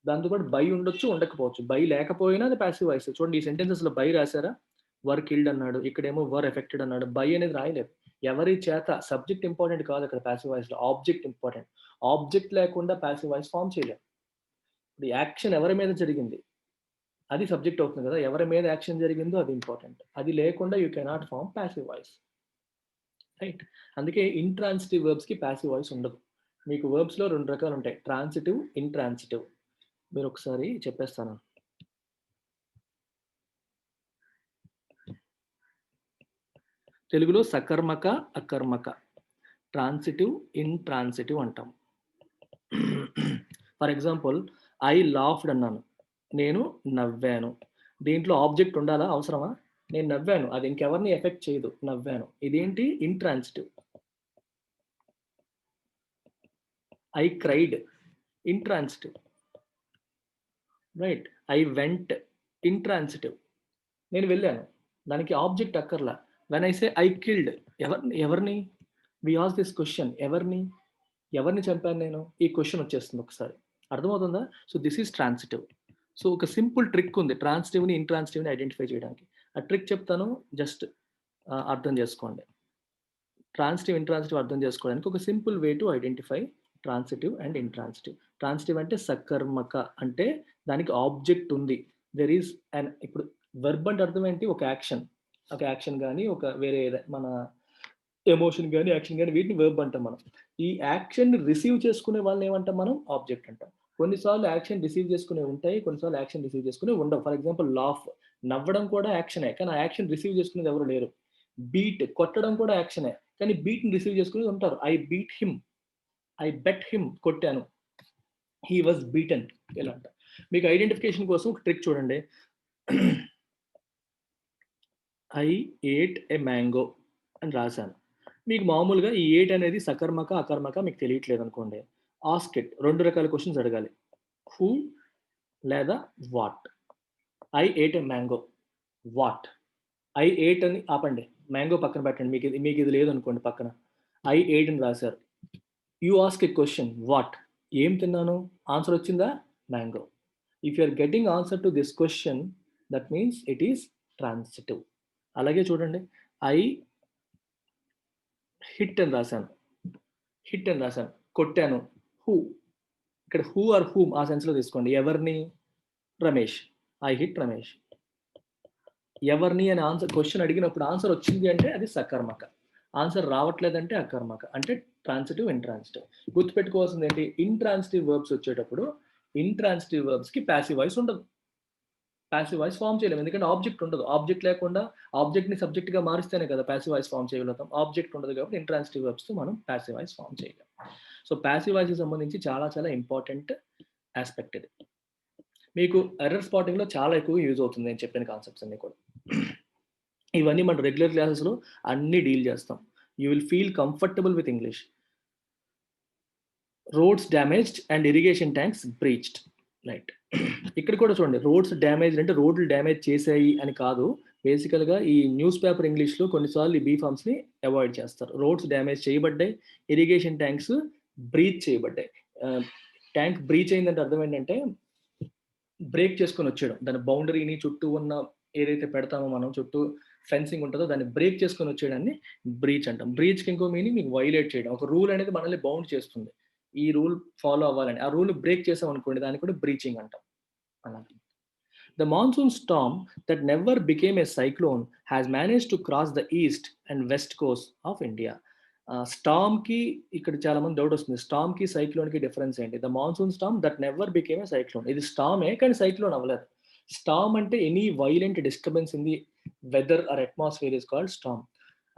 దాంతో పాటు బై ఉండొచ్చు, ఉండకపోవచ్చు. బై లేకపోయినా అది పాసివ్ వాయిస్. చూడండి ఈ సెంటెన్సెస్‌లో బై రాసారా? వర్ కిల్డ్ అన్నాడు. ఇక్కడేమో వర్ ఎఫెక్టెడ్ అన్నాడు. బై అనేది రాయలేదు. ఎవరి చేత, సబ్జెక్ట్ ఇంపార్టెంట్ కాదు అక్కడ పాసివ్ వాయిస్‌లో. Object important. ఆబ్జెక్ట్ లేకుండా పాసివ్ వాయిస్ ఫార్మ్ చేయలేం. ఇప్పుడు యాక్షన్ ఎవరి మీద జరిగింది? అది సబ్జెక్ట్ అవుతుంది కదా! ఎవరి మీద యాక్షన్ జరిగిందో అది ఇంపార్టెంట్. అది లేకుండా you cannot form passive voice. Right. అందుకే ఇంట్రాన్సిటివ్ వర్బ్స్‌కి పాసివ్ వాయిస్ ఉండదు. మీకు వర్బ్స్‌లో 2 రకాలుంటాయి. Transitive, intransitive. మీరొకసారి చెప్పేస్తాను. తెలుగులో సకర్మక, అకర్మక. ట్రాన్సిటివ్, ఇంట్రాన్సిటివ్ అంటాం. ఫర్ ఎగ్జాంపుల్ ఐ లాఫ్డ్ అన్నాను. నేను నవ్వాను. దీంట్లో ఆబ్జెక్ట్ ఉండాలా? అవసరమా? నేను నవ్వాను. అది ఇంకెవరిని ఎఫెక్ట్ చేయదు. నవ్వాను. ఇదేంటి? Intransitive. I cried. Intransitive. Right. I went. Intransitive. నేను వెళ్ళాను. దానికి ఆబ్జెక్ట్ అక్కర్లా. When I say I killed. ఎవరిని? We ask this question. ఎవరిని? ఎవరిని చంపాను నేను? ఈ క్వెషన్ వచ్చేస్తుంది ఒకసారి. అర్థమవుతుందా? So, this is transitive. So, ఒక సింపుల్ ట్రిక్ ఉంది ట్రాన్సిటివ్‌ని, ఇంట్రాన్సిటివ్‌ని ఐడెంటిఫై చేయడానికి. ఆ ట్రిక్ చెప్తాను. జస్ట్ అర్థం చేసుకోండి. ట్రాన్సిటివ్, ఇంట్రాన్సిటివ్ అర్థం చేసుకోవడానికి ఒక simple way to identify transitive and intransitive. Transitive అంటే సకర్మక. అంటే దానికి ఆబ్జెక్ట్ ఉంది. దేర్ ఈస్ ఇప్పుడు వర్బ్ అంటే అర్థం ఏంటి? ఒక యాక్షన్. ఒక యాక్షన్ గాని, ఒక వేరే మన ఎమోషన్ గాని, యాక్షన్ గాని వీటిని వర్బ్ అంటాం మనం. ఈ యాక్షన్‌ని రిసీవ్ చేసుకునే వాళ్ళని ఏమంటాం మనం? ఆబ్జెక్ట్ అంటాం. కొన్నిసార్లు యాక్షన్ రిసీవ్ చేసుకునేవి ఉంటాయి. కొన్నిసార్లు యాక్షన్ రిసీవ్ చేసుకునేవి ఉండవు. For example laugh. నవ్వడం కూడా యాక్షనే. కానీ ఆ యాక్షన్ రిసీవ్ చేసుకునేది ఎవరు లేరు. బీట్ కొట్టడం కూడా యాక్షనే. కానీ బీట్‌ని రిసీవ్ చేసుకునేది ఉంటారు. I beat him. I bet him కొట్టాను. హి వాస్ బీటెన్ ఇలా అంట. మీకు ఐడెంటిఫికేషన్ కోసం ఒక ట్రిక్ చూడండి. ఐ ఏట్ ఎ మ్యాంగో అని రాసాను. మీకు మామూలుగా ఈ ఏట్ అనేది సకర్మక, అకర్మక మీకు తెలియట్లేదనుకోండి. ఆస్క్ ఇట్ 2 రకాల క్వెషన్స్ అడగాలి. హూ లేదా what. I ate a mango. What. I ate అని ఆపండి. మ్యాంగో పక్కన పెట్టండి. మీకిది లేదనుకోండి పక్కన. ఐ ఏట్ అని రాసారు. You ask a question what. ఏం తిన్నాను? ఆన్సర్ వచ్చిందా? Mango. If you are getting answer to this question that means it is transitive. అలాగే చూడండి. ఐ హిట్ అని రాసాను. హిట్ అని రాసాను. కొట్టాను. హూ. ఇక్కడ హూ ఆర్ హూమ్ ఆ సెన్స్‌లో తీసుకోండి. ఎవరిని? రమేష్. I hit Ramesh. ఎవరిని అని క్వెషన్ అడిగినప్పుడు ఆన్సర్ వచ్చింది అంటే అది సకర్మక. ఆన్సర్ రావట్లేదంటే అకర్మక. అంటే ట్రాన్సిటివ్, ఇంట్రాన్సిటివ్. గుర్తుపెట్టుకోవాల్సింది ఏంటి? ఇంట్రాన్సిటివ్ వర్బ్స్ వచ్చేటప్పుడు ఇంట్రాన్సిటివ్ వర్బ్స్‌కి పాసివ్ వాయిస్ ఉండదు. పాసివ్ వాయిస్ ఫార్మ్ చేయలేము. ఎందుకంటే ఆబ్జెక్ట్ ఉండదు. ఆబ్జెక్ట్ లేకుండా ఆబ్జెక్ట్‌ని సబ్జెక్ట్‌గా మారిస్తేనే కదా పాసివ్ వాయిస్ ఫార్మ్ చేయగలుగుతాం. ఆబ్జెక్ట్ ఉండదు కాబట్టి ఇంట్రాన్సిటివ్ వర్బ్స్‌తో మనం పాసివ్ వాయిస్ ఫార్మ్ చేయలేం. సో, పాసివ్ వాయిస్‌కి సంబంధించి చాలా చాలా ఇంపార్టెంట్ యాస్పెక్ట్ ఇది. మీకు ఎర్రర్ స్పాటింగ్‌లో చాలా ఎక్కువగా యూజ్ అవుతుంది నేను చెప్పిన కాన్సెప్ట్స్ అన్నీ కూడా. ఇవన్నీ మన రెగ్యులర్ క్లాసెస్‌లో అన్నీ డీల్ చేస్తాం. You will feel comfortable with English. Roads damaged and irrigation tanks breached. Right. ఇక్కడ కూడా చూడండి. రోడ్స్ డ్యామేజ్డ్ అంటే రోడ్లు డ్యామేజ్ చేశాయి అని కాదు. బేసికల్‌గా ఈ న్యూస్ పేపర్ ఇంగ్లీష్‌లో కొన్నిసార్లు ఈ బీ ఫార్మ్స్‌ని అవాయిడ్ చేస్తారు. రోడ్స్ డ్యామేజ్ చేయబడ్డాయి. ఇరిగేషన్ ట్యాంక్స్ బ్రీచ్ చేయబడ్డాయి. ట్యాంక్ బ్రీచ్ అయిందంటే అర్థం ఏంటంటే బ్రేక్ చేసుకొని వచ్చేయడం. దాని బౌండరీని చుట్టూ ఉన్న ఏదైతే పెడతామో మనం చుట్టూ ఫెన్సింగ్ ఉంటదో దాన్ని బ్రేక్ చేసుకొని వచ్చేయడాన్ని బ్రీచ్ అంటాం. బ్రీచ్‌కి ఇంకో మీనింగ్ మీకు వయోలేట్ చేయడం. ఒక రూల్ అనేది మనల్ని బౌండ్ చేస్తుంది. ఈ రూల్ ఫాలో అవ్వాలని. ఆ రూల్ బ్రేక్ చేసామనుకోండి దాన్ని కూడా బ్రీచింగ్ అంటాం. అలా. The monsoon storm that never became a cyclone has managed to cross the east and west coast of India. స్టార్మ్‌కి ఇక్కడ చాలా మంది డౌట్ వస్తుంది. స్టార్మ్‌కి, సైక్లోన్‌కి డిఫరెన్స్ ఏంటి? The monsoon storm that never became a cyclone. ఇది స్టార్మే కానీ సైక్లోన్ అవ్వలేదు. స్టార్మ్ అంటే any violent disturbance in the weather or atmosphere is called storm.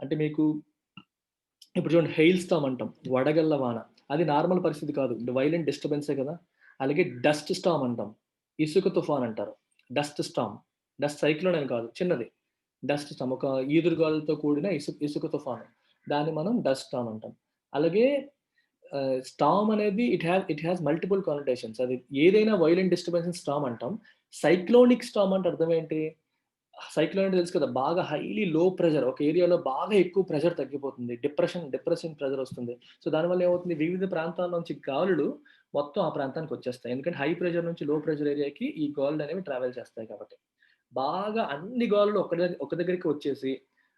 అంటే మీకు ఇప్పుడు చూడండి హెయిల్ స్టార్మ్ అంటాం. వడగళ్ళ వాన. అది నార్మల్ పరిస్థితి కాదు. వైలెంట్ డిస్టర్బెన్సే కదా! అలాగే డస్ట్ స్టార్మ్ అంటాం. ఇసుక తుఫాన్ అంటారు. Dust Storm. డస్ట్ సైక్లోన్ అని కాదు. చిన్నది. Dust Storm. ఒక ఈదురుగాలులతో కూడిన ఇసుక తుఫాను. దాన్ని మనం డస్ట్ స్టార్మ్ అంటాం. అలాగే స్టార్మ్ అనేది ఇట్ హాస్ మల్టిపుల్ కానోటేషన్స్. అది ఏదైనా వైలెంట్ డిస్టర్బెన్స్‌ని స్టార్మ్ అంటాం. సైక్లోనిక్ స్టార్మ్ అంటే అర్థం ఏంటి? సైక్లోన్ అంటే తెలుసు కదా! బాగా హైలీ లో ప్రెషర్ ఒక ఏరియాలో బాగా ఎక్కువ ప్రెషర్ తగ్గిపోతుంది. డిప్రెసింగ్ ప్రెషర్ వస్తుంది. సో, దానివల్ల ఏమవుతుంది వివిధ ప్రాంతాల నుంచి గాలులు మొత్తం ఆ ప్రాంతానికి వచ్చేస్తాయి. ఎందుకంటే హై ప్రెషర్ నుంచి లో ప్రెషర్ ఏరియాకి ఈ గాలులు అనేవి ట్రావెల్ చేస్తాయి కాబట్టి. బాగా అన్ని గాలులు ఒక దగ్గరికి వచ్చేసి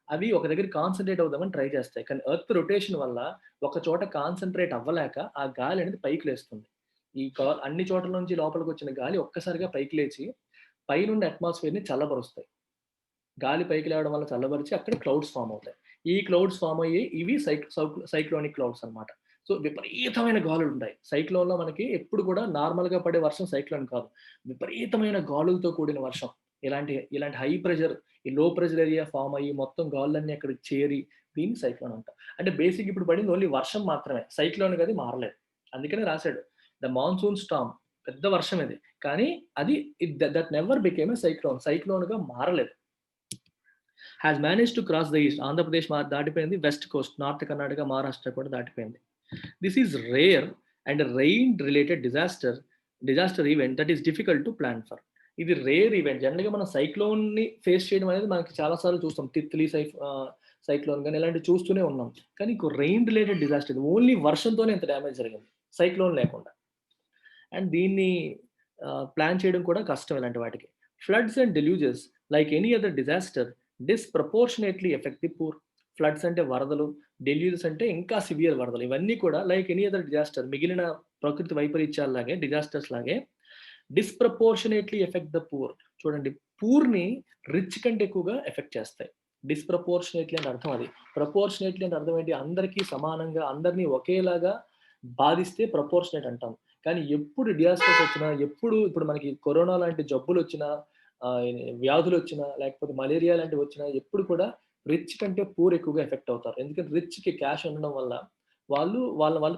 అవి ఒక దగ్గర కాన్సంట్రేట్ అవుదామని ట్రై చేస్తాయి. కానీ ఎర్త్ రొటేషన్ వల్ల ఒక చోట కాన్సంట్రేట్ అవ్వలేక ఆ గాలి అనేది పైకి లేస్తుంది. అన్ని చోట్ల నుంచి లోపలికొచ్చిన గాలి ఒక్కసారిగా పైకి లేచి పైనుండి అట్మాస్ఫియర్‌ని చల్లబరుస్తాయి. గాలి పైకి లేవడం వల్ల చల్లబరిచి అక్కడ క్లౌడ్స్ ఫార్మ్ అవుతాయి. ఈ క్లౌడ్స్ ఫార్మ్ అయ్యి ఇవి సైక్లోనిక్ క్లౌడ్స్ అన్నమాట. సో, విపరీతమైన గాలులుంటాయి. సైక్లోన్‌లో మనకి ఎప్పుడు కూడా నార్మల్‌గా పడే వర్షం సైక్లోన్ కాదు. విపరీతమైన గాలులతో కూడిన వర్షం. ఇలాంటి హై ప్రెషర్, ఈ లో ప్రెషర్ ఏరియా ఫార్మ్ అయ్యి మొత్తం గాలులన్నీ అక్కడికి చేరి దీన్ని సైక్లోన్ అంటాం. అంటే బేసిక్ ఇప్పుడు పడింది ఓన్లీ వర్షం మాత్రమే. సైక్లోన్‌కి అది మారలేదు. అందుకనే రాసాడు. ద మాన్సూన్ స్టార్మ్ పెద్ద వర్షం ఇది. కానీ అది that never became a cyclone. సైక్లోన్‌గా మారలేదు. Has managed to cross the east. Andhra Pradesh దాటిపోయింది. West Coast, north Karnataka, Maharashtra కూడా దాటిపోయింది. This is rare and rain related disaster event that is difficult to plan for. ఇది రేర్ ఈవెంట్. జనరల్‌గా మనం సైక్లోన్‌ని ఫేస్ చేయడం అనేది మనకి చాలా సార్లు చూస్తాం. తిత్లీ సైక్లోన్ గాని ఇలాంటివి చూస్తూనే ఉన్నాం. కానీ రెయిన్ రిలేటెడ్ డిజాస్టర్ ఇది ఓన్లీ వర్షంతోనే ఇంత డ్యామేజ్ జరిగింది. సైక్లోన్ లేకుండా. అండ్ దీన్ని ప్లాన్ చేయడం కూడా కష్టం ఇలాంటి వాటికి. Floods and deluges like any other disaster disproportionately effect the poor. Floods అంటే వరదలు, డెల్యూజెస్ అంటే ఇంకా సివియర్ వరదలు. ఇవన్నీ కూడా లైక్ ఎనీ అదర్ డిజాస్టర్ మిగిలిన ప్రకృతి వైపరీత్యాల్లాగే డిజాస్టర్స్ లాగే డిస్‌ప్రపోర్షనేట్‌లీ ఎఫెక్ట్ ద పూర్. చూడండి, పూర్‌ని రిచ్ కంటే ఎక్కువగా ఎఫెక్ట్ చేస్తాయి. డిస్‌ప్రపోర్షనేట్‌లీ అంటే అర్థం అది. ప్రపోర్షనేట్‌లీ అంటే అర్థం ఏంటి? అందరికీ సమానంగా అందరిని ఒకేలాగా బాధిస్తే ప్రపోర్షనేట్ అంటాం. కానీ ఎప్పుడు డిజాస్టర్స్ వచ్చినా, ఇప్పుడు మనకి కరోనా లాంటి జబ్బులొచ్చినా, ఆహ్, వ్యాధులొచ్చినా, లేకపోతే మలేరియా లాంటివొచ్చినా ఎప్పుడు కూడా రిచ్ కంటే పూర్ ఎక్కువగా ఎఫెక్ట్ అవుతారు. ఎందుకంటే రిచ్‌కి క్యాష్ ఉండడం వల్ల వాళ్ళు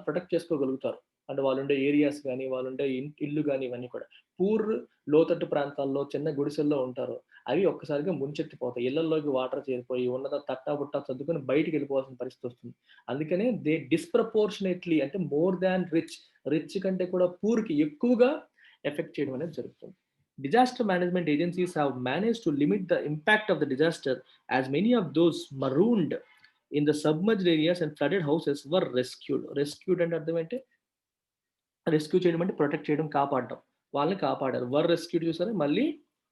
ప్రొటెక్ట్ చేసుకోగలుగుతారు. అంటే వాళ్ళుండే ఏరియాస్ గాని, వాళ్ళుండే ఇల్లు గాని ఇవన్నీ కూడా. పూర్ లోతట్టు ప్రాంతాల్లో చిన్న గుడిసెల్లో ఉంటారు. అవి ఒక్కసారిగా ముంచెత్తిపోతాయి. ఇళ్లల్లోకి వాటర్ చేరిపోయి ఉన్నది తట్టా బుట్టా సర్దుకొని బయటికెళ్ళిపోవాల్సిన పరిస్థితొస్తుంది. అందుకనే డిస్‌ప్రపోర్షనేట్‌లీ అంటే మోర్ థాన్ రిచ్ కంటే కూడా పూర్‌కి ఎక్కువగా ఎఫెక్ట్ చేయడం అనేది జరుగుతుంది. Disaster management agencies have managed to limit the impact of the disaster as many of those marooned in the submerged areas and flooded houses were rescued. Rescued అంటే అర్థం ఏంటి? Rescue చేయడం అంటే ప్రొటెక్ట్ చేయడం, కాపాడడం. వాళ్ళని కాపాడారు. రెస్క్యూడ్ చూసారా? మళ్ళీ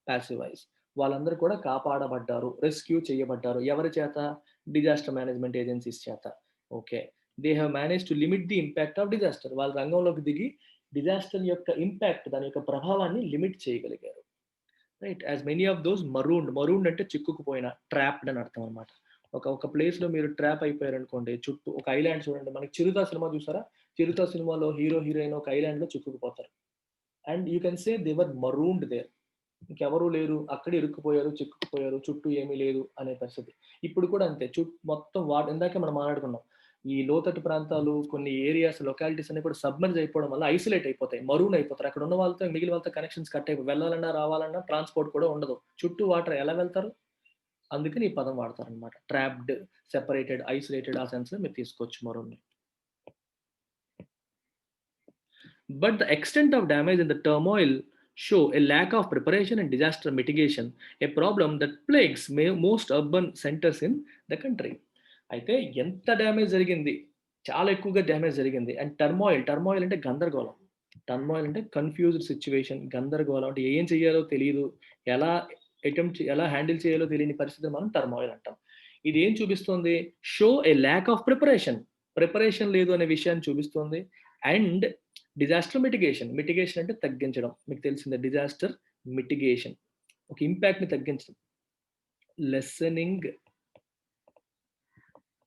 పాసివ్ వాయిస్. వాళ్ళందరూ కూడా కాపాడబడ్డారు. రెస్క్యూ చేయబడ్డారు. ఎవరి చేత? డిజాస్టర్ మేనేజ్మెంట్ ఏజెన్సీస్ చేత. Okay. They have managed to limit the impact of disaster. వాళ్ళు రంగంలోకి దిగి డిజాస్టర్ యొక్క ఇంపాక్ట్, దాని యొక్క ప్రభావాన్ని లిమిట్ చేయగలిగారు. Right. As many of those marooned అంటే చిక్కుకుపోయిన, ట్రాప్డ్ అని అర్థం అన్నమాట. ఒక ఒక ప్లేస్‌లో మీరు ట్రాప్ అయిపోయారనుకోండి. చుట్టూ ఒక ఐలాండ్ చూడండి. మనకి 'చిరుత' సినిమా చూసారా? 'చిరుత' సినిమాలో హీరో, హీరోయిన్ ఒక ఐలాండ్‌లో చిక్కుకుపోతారు. And you can say they were marooned there. ఇంకెవరు లేరు. అక్కడే ఇరుక్కుపోయారు, చిక్కుకుపోయారు. చుట్టూ ఏమీ లేదు అనే పరిస్థితి. ఇప్పుడు కూడా అంతే. మొత్తం ఇందాకే మనం మాట్లాడుకున్నాం. ఈ లోతట్టు ప్రాంతాలు, కొన్ని ఏరియాస్, లొకాలిటీస్ అన్నీ కూడా సబ్మెర్జ్ అయిపోవడం వల్ల ఐసోలేట్ అయిపోతాయి. మరూన్ అయిపోతారు. అక్కడ ఉన్న వాళ్ళతో మిగిలిన వాళ్ళతో కనెక్షన్స్ కట్ అయిపోయి వెళ్ళాలన్నా, రావాలన్నా ట్రాన్స్‌పోర్ట్ కూడా ఉండదు. చుట్టూ వాటర్ ఎలా వెళ్తారు? అందుకని ఈ పదం వాడతారనమాట. ట్రాప్డ్, సెపరేటెడ్, ఐసోలేటెడ్ ఆ సెన్స్‌లో మీరు తీసుకోవచ్చు మరూన్‌ని. But the extent of damage and the turmoil show a lack of preparation and disaster mitigation, a problem that plagues most urban centers in the country. అయితే ఎంత డ్యామేజ్ జరిగింది? చాలా ఎక్కువగా డ్యామేజ్ జరిగింది. And turmoil అంటే గందరగోళం. టర్మాయిల్ అంటే confused situation, గందరగోళం అంటే ఏం చేయాలో తెలీదు. ఎలా ఎలా హ్యాండిల్ చేయాలో తెలియని పరిస్థితిని మనం టర్మాయిల్ అంటాం. ఇది ఏం చూపిస్తుంది? Show a lack of preparation లేదు అనే విషయాన్ని చూపిస్తుంది. అండ్ డిజాస్టర్ మిటిగేషన్ అంటే తగ్గించడం. మీకు తెలిసిందే డిజాస్టర్ మిటిగేషన్. ఒక ఇంపాక్ట్‌ని తగ్గించడం. లెసెనింగ్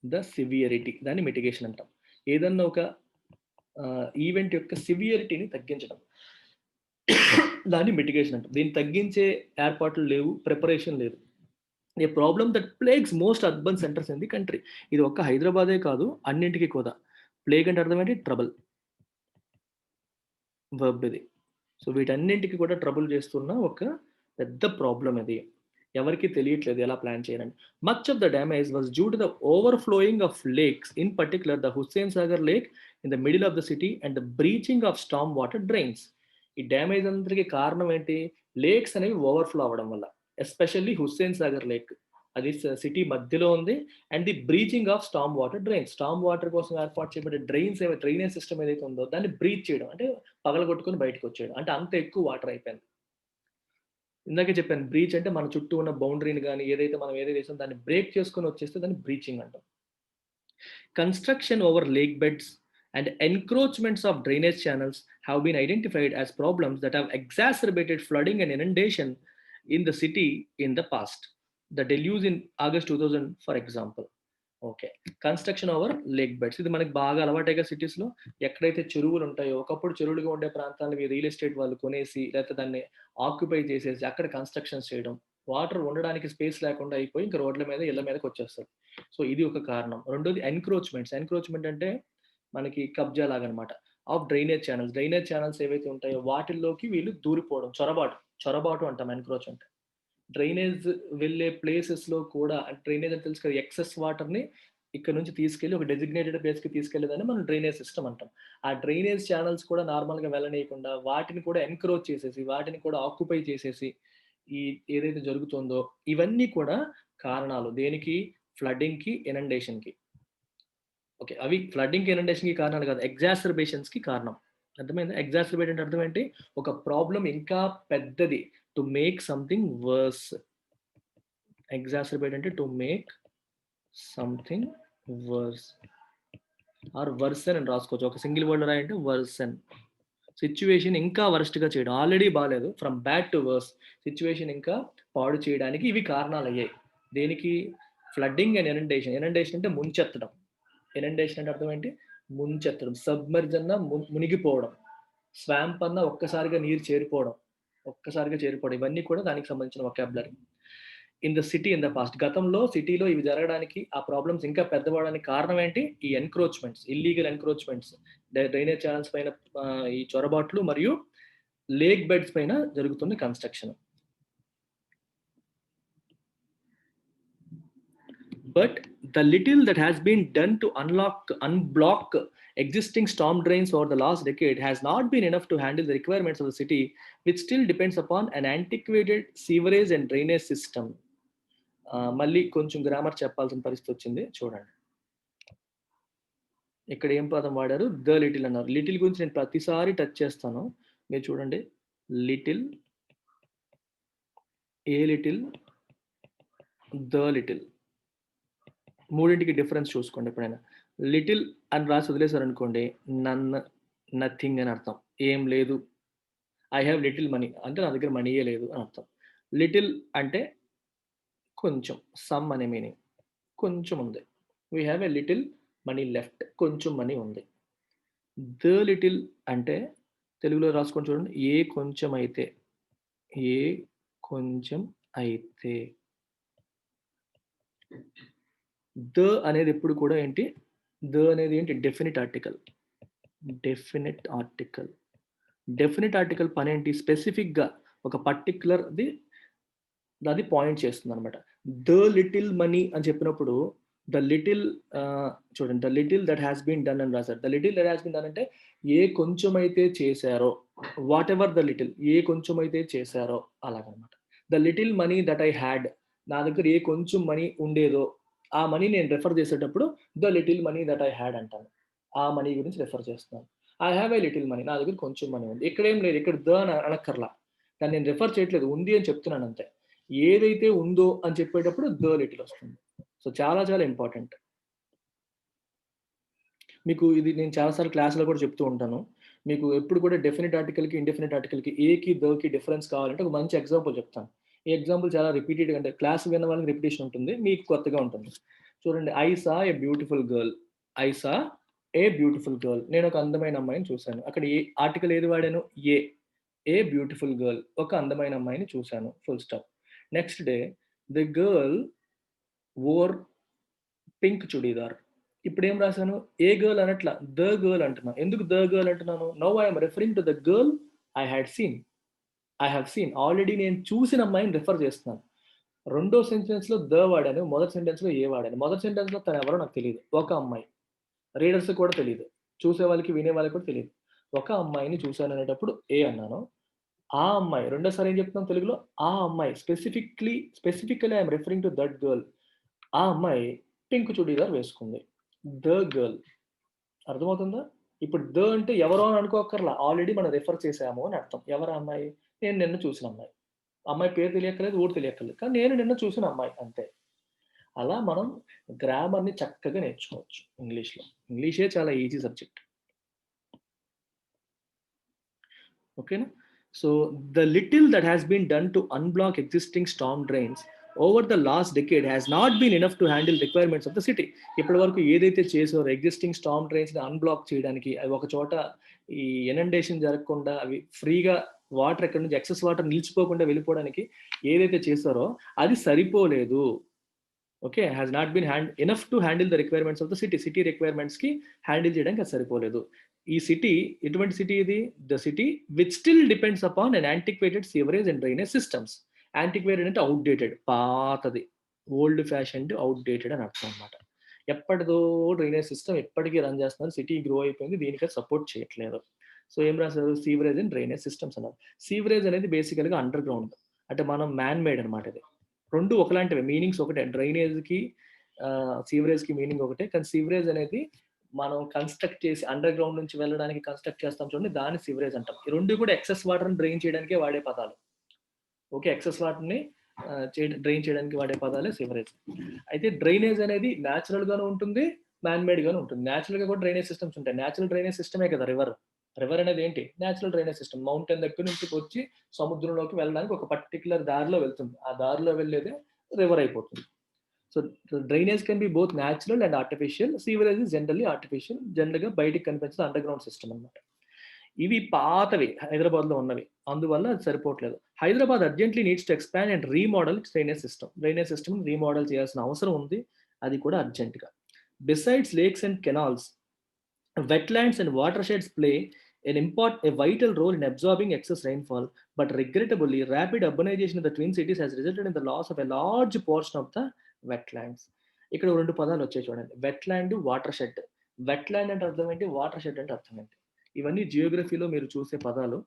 ద సివియరిటీ దాన్ని మిటిగేషన్ అంటాం. ఏదన్నా ఒక ఈవెంట్ యొక్క సివియరిటీని తగ్గించడం. దాన్ని మిటిగేషన్ అంటాం. దీన్ని తగ్గించే ఏర్పాట్లు లేవు. ప్రిపరేషన్ లేదు. A problem that plagues most urban centres in the country. ఇది ఒక్క హైదరాబాదే కాదు, అన్నింటికి కూడా. ప్లేగ్ అంటే అర్థం ఏంటి? ట్రబుల్. వర్బ్ ఇది. సో వీటన్నింటికి కూడా ట్రబుల్ చేస్తున్న ఒక పెద్ద ప్రాబ్లమ్ ఇది. ఎవరికీ తెలియట్లేదు ఎలా ప్లాన్ చేయాలని. Much of the damage was due to the overflowing of lakes, in particular the Hussain Sagar lake in the middle of the city and the breaching of Storm water drains. ఈ damage అంతటికి కారణం ఏంటి? Lakes అనేవి overflow అవ్వడం వల్ల. Especially Hussain Sagar lake. అది city మధ్యలో ఉంది. And the breaching of Storm water drains. Storm water కోసం ఏర్పాటు చేయబడే డ్రైనేజ్ సిస్టమ్ ఏదైతే ఉందో దాన్ని బ్రీచ్ చేయడం. అంటే పగలగొట్టుకొని బయటకొచ్చేయడం. అంటే అంత ఎక్కువ వాటర్ అయిపోయింది. ఇందాకే చెప్పాను బ్రీచ్ అంటే మన చుట్టూ ఉన్న బౌండరీని గాని, మనం ఏదైతే చేసామో దాన్ని బ్రేక్ చేసుకొని వచ్చేస్తే దాన్ని బ్రీచింగ్ అంటాం. Construction over lake beds and encroachments of drainage channels have been identified as problems that have exacerbated flooding and inundation in the city in the past. The deluge in August 2000, for example. Okay. Construction over lake beds. ఇది మనకి బాగా అలవాటేగా సిటీస్‌లో. ఎక్కడైతే చెరువులు ఉంటాయో, ఒకప్పుడు చెరువులుగా ఉండే ప్రాంతాలని రియల్ ఎస్టేట్ వాళ్ళు కొనేసి, లేకపోతే దాన్ని ఆక్యుపై చేసేసి, అక్కడ కన్‌స్ట్రక్షన్స్ చేయడం. వాటర్ ఉండడానికి స్పేస్ లేకుండా అయిపోయి, ఇంక రోడ్ల మీద, ఇళ్ళ మీదకొచ్చేస్తది. సో, ఇది ఒక కారణం. రెండోది ఎన్‌క్రోచ్‌మెంట్స్. ఎన్‌క్రోచ్‌మెంట్ అంటే మనకి కబ్జా లాగనమాట. Of drainage channels. Drainage channels ఏవైతే ఉంటాయో, వాటిల్లోకి వీళ్ళు దూరిపోవడం. చొరబాటు. చొరబాటు అంటాం ఎన్‌క్రోచ్ అంటే. డ్రైనేజ్ వెళ్ళే ప్లేసెస్‌లో కూడా డ్రైనేజ్ అంటే తెలుసు కదా! ఎక్సెస్ వాటర్‌ని ఇక్కడ నుంచి తీసుకెళ్ళి ఒక డెసిగ్నేటెడ్ ప్లేస్‌కి తీసుకెళ్ళేదాన్ని మనం డ్రైనేజ్ సిస్టమ్ అంటాం. ఆ డ్రైనేజ్ ఛానెల్స్ కూడా నార్మల్‌గా వెళ్ళనీయకుండా వాటిని కూడా ఎన్‌క్రోచ్ చేసేసి, వాటిని కూడా ఆక్యుపై చేసేసి, ఈ ఏదైతే జరుగుతుందో ఇవన్నీ కూడా కారణాలు. దేనికి? ఫ్లడ్డింగ్‌కి, ఇనండేషన్‌కి. ఓకే. అవి ఫ్లడ్డింగ్‌కి, ఇనండేషన్‌కి కారణాలు కాదు. ఎగ్జాస్పరేషన్స్‌కి కారణం. అర్థమైందా? ఎగ్జాస్పరేట్ అంటే అర్థం ఏంటి? ఒక ప్రాబ్లమ్ ఇంకా పెద్దది. To make something worse. Exasperate అంటే to make something worse or worsen అని రాసుకోవచ్చు. ఒక సింగిల్ వర్డ్‌లో రాయంటే వర్సెన్. సిట్యుయేషన్ ఇంకా వరస్ట్‌గా చేయడం. ఆల్రెడీ బాలేదు. From bad to worse. Situation ఇంకా పాడు చేయడానికి ఇవి కారణాలయ్యాయి. దేనికి? Flooding and inundation. ఇనండేషన్ అంటే ముంచెత్తడం. ఇనండేషన్ అంటే అర్థం ఏంటి? ముంచెత్తడం. సబ్మెర్జ్ అన్న మునిగిపోవడం. స్వాంప్ అన్న ఒక్కసారిగా నీరు చేరిపోవడం. ఒక్కసారిగా చేరిపోవడం. ఇవన్నీ కూడా దానికి సంబంధించిన vocabulary. In the city in the past. గతంలో సిటీలో ఇవి జరగడానికి, ఆ ప్రాబ్లమ్స్ ఇంకా పెద్దవడానికి కారణం ఏంటి? ఈ encroachments, illegal encroachments. Drainage channels పైన ఈ చొరబాట్లు మరియు లేక్ బెడ్స్ పైన జరుగుతున్న construction. But the little that has been done to unblock existing storm drains over the last decade has not been enough to handle the requirements of the city, which still depends upon an antiquated sewerage and drainage system. మళ్ళీ కొంచెం grammar చెప్పాల్సిన పరిస్థితి వచ్చింది చూడండి. ఇక్కడ ఏం పదం వాడారు? ద లిటిల్ అన్నారు. లిటిల్ గురించి నేను ప్రతిసారి టచ్ చేస్తాను. మీరు చూడండి. Little, a little, the little. మూడింటికి డిఫరెన్స్ చూసుకోండి ఎప్పుడైనా. లిటిల్ అని రాసి వదిలేసారనుకోండి, నన్, నథింగ్ అని అర్థం. ఏం లేదు. ఐ హావ్ లిటిల్ మనీ అంటే నా దగ్గర మనీయే లేదు అని అర్థం. లిటిల్ అంటే కొంచెం, సమ్ అనే మీనింగ్. కొంచెం ఉంది. We have a little money left. కొంచెం మనీ ఉంది. ద లిటిల్ అంటే తెలుగులో రాసుకొని చూడండి. ఏ కొంచెం అయితే. ఏ కొంచెం అయితే. ద అనేది ఎప్పుడు కూడా ఏంటి? ద అనేది ఏంటి? Definite article. Definite article. Definite article పనేంటి? స్పెసిఫిక్‌గా ఒక పర్టిక్యులర్‌ది అది పాయింట్ చేస్తుందనమాట. ద లిటిల్ మనీ అని చెప్పినప్పుడు ద లిటిల్ చూడండి. The little that has been done అని రాసారు. The little that has been done అంటే ఏ కొంచెమైతే చేశారో, వాటెవర్ ద లిటిల్ ఏ కొంచెమైతే చేశారో అలాగనమాట. The little money that I had నా దగ్గర ఏ కొంచెం మనీ ఉండేదో, ఆ మనీ నేను రిఫర్ చేసేటప్పుడు the little money that I had అంటాను. ఆ మనీ గురించి రిఫర్ చేస్తున్నాను. I have a little money నా దగ్గర కొంచెం మనీ ఉంది. ఇక్కడేం లేదు. ఇక్కడ ద అని అనక్కర్లా. దాన్ని నేను రిఫర్ చేయట్లేదు. ఉంది అని చెప్తున్నాను అంతే. ఏదైతే ఉందో అని చెప్పేటప్పుడు ద లిటిల్ వస్తుంది. సో చాలా చాలా ఇంపార్టెంట్. మీకు ఇది నేను చాలా సార్లు క్లాస్‌లో కూడా చెప్తూ ఉంటాను. మీకు ఎప్పుడు కూడా డెఫినిట్ ఆర్టికల్‌కి, ఇండెఫినిట్ ఆర్టికల్‌కి, ఏకి, దకి డిఫరెన్స్ కావాలంటే ఒక మంచి ఎగ్జాంపుల్ చెప్తాను. ఈ ఎగ్జాంపుల్ చాలా రిపీటెడ్‌గా అంటే క్లాస్ విన్న వాళ్ళకి రిపిటీషన్ ఉంటుంది. మీకు కొత్తగా ఉంటుంది. చూడండి. I saw a beautiful girl. I saw A beautiful girl. నేను ఒక అందమైన అమ్మాయిని చూసాను. అక్కడ ఏ ఆర్టికల్ ఏది వాడాను? ఏ. A beautiful girl. ఒక అందమైన అమ్మాయిని చూసాను. Full stop. Next day the girl wore pink churidar. ఇప్పుడేం రాసాను? ఏ గర్ల్ అనట్లా. ద గర్ల్ అంటున్నా. ఎందుకు ద గర్ల్ అంటున్నాను? Now I am referring to the girl I had seen. I have seen. Already నేను చూసిన అమ్మాయిని రిఫర్ చేస్తున్నాను. రెండో సెంటెన్స్‌లో ద వాడాను. మొదటి సెంటెన్స్‌లో ఏ వాడాను. మొదటి సెంటెన్స్‌లో తనెవరో నాకు తెలీదు. ఒక అమ్మాయి. రీడర్స్‌కి కూడా తెలీదు. చూసే వాళ్ళకి, వినే వాళ్ళకి కూడా తెలీదు. ఒక అమ్మాయిని చూసాననేటప్పుడు ఏ అన్నాను. ఆ అమ్మాయి రెండోసారి ఏం చెప్తున్నాను తెలుగులో? ఆ అమ్మాయి specifically I am referring to that girl. ఆ అమ్మాయి పింక్ చుడీదార్ వేసుకుంది. The girl. అర్థమవుతుందా? ఇప్పుడు ద అంటే ఎవరో అని అనుకోక్కర్లా. ఆల్రెడీ మనం రిఫర్ చేసాము అని అర్థం. ఎవరా అమ్మాయి? నేను నిన్న చూసిన అమ్మాయి. అమ్మాయి పేరు తెలియక్కర్లేదు, ఊరు తెలియక్కర్లేదు. కానీ నేను నిన్న చూసిన అమ్మాయి అంతే. అలా మనం గ్రామర్‌ని చక్కగా నేర్చుకోవచ్చు ఇంగ్లీష్‌లో. ఇంగ్లీషే చాలా ఈజీ సబ్జెక్ట్. ఓకేనా? So, the little that has been done to unblock existing storm drains over the last decade has not been enough to handle requirements of the city. ఇప్పటి వరకు ఏదైతే చేసారో ఎగ్జిస్టింగ్ స్టార్మ్ డ్రైన్స్‌ని అన్‌బ్లాక్ చేయడానికి, అవి ఒక చోట ఈ ఇనండేషన్ జరగకుండా అవి ఫ్రీగా వాటర్ ఎక్కడి నుంచి ఎక్సెస్ వాటర్ నిలిచిపోకుండా వెళ్ళిపోవడానికి ఏదైతే చేసారో అది సరిపోలేదు. Okay. Has not been enough to handle the requirements of the city. City రిక్వైర్మెంట్స్‌కి హ్యాండిల్ చేయడానికి అది సరిపోలేదు. ఈ సిటీ ఎటువంటి సిటీ ఇది? The city which still depends upon an antiquated sewerage and drainage systems. Antiquated అంటే అవుట్‌డేటెడ్, పాతది. ఓల్డ్ ఫ్యాషన్డ్, అవుట్‌డేటెడ్ అని అర్థం అన్నమాట. ఎప్పటిదో డ్రైనేజ్ సిస్టమ్ ఎప్పటికి రన్ చేస్తున్నారు. సిటీ గ్రో అయిపోయింది. దీనికి అది సపోర్ట్ చేయట్లేదు. సో ఏం రాసారు? సీవరేజ్ అండ్ డ్రైనేజ్ సిస్టమ్స్ అన్నారు. సీవరేజ్ అనేది బేసికల్‌గా అండర్ గ్రౌండ్. అంటే మనం మ్యాన్ మేడ్ అన్నమాట ఇది. 2 ఒకలాంటివే. మీనింగ్స్ ఒకటే. డ్రైనేజ్‌కి సీవరేజ్‌కి మీనింగ్ ఒకటే. కానీ సీవరేజ్ అనేది మనం కన్‌స్ట్రక్ట్ చేసి అండర్ గ్రౌండ్ నుంచి వెళ్ళడానికి కన్‌స్ట్రక్ట్ చేస్తాం చూడండి, దాన్ని సీవరేజ్ అంటాం. ఈ 2 కూడా ఎక్సెస్ వాటర్‌ని డ్రైన్ చేయడానికే వాడే పదాలు. ఓకే. ఎక్సెస్ వాటర్‌ని డ్రైన్ చేయడానికి వాడే పదాలే సీవరేజ్. అయితే డ్రైనేజ్ అనేది నేచురల్‌గాను ఉంటుంది, మ్యాన్ మేడ్‌గాను ఉంటుంది. నేచురల్‌గా కూడా డ్రైనేజ్ సిస్టమ్స్ ఉంటాయి. నేచురల్ డ్రైనేజ్ సిస్టమే కదా రివర్. రివర్ అనేది ఏంటి? Natural drainage system. మౌంటైన్ దగ్గర నుంచి వచ్చి సముద్రంలోకి వెళ్ళడానికి ఒక పర్టిక్యులర్ దారిలో వెళ్తుంది. ఆ దారిలో వెళ్ళేదే రివర్ అయిపోతుంది. So drainage can be both natural and artificial. Sewerage is generally artificial. జనరల్‌గా బయటికి కనిపించే అండర్ గ్రౌండ్ సిస్టమ్ అన్నమాట. ఇవి పాతవి హైదరాబాద్‌లో ఉన్నవి. అందువల్ల అది సరిపోవట్లేదు. Hyderabad urgently needs to expand and remodel it's drainage system. Drainage సిస్టమ్‌ని రీమోడల్ చేయాల్సిన అవసరం ఉంది. అది కూడా అర్జెంట్‌గా. Besides lakes and canals, wetlands and watersheds play a vital role in absorbing excess rainfall, but regrettably, rapid urbanization of the Twin Cities has resulted in the loss of a large portion of the wetlands. ఇక్కడ 2 పదాలు వచ్చాయి చూడండి. Wetland, water shed. Wetland అంటే అర్థం ఏంటి? Water shed అంటే అర్థం ఏంటి? ఇవన్నీ జియోగ్రఫీలో మీరు చూసే పదాలు.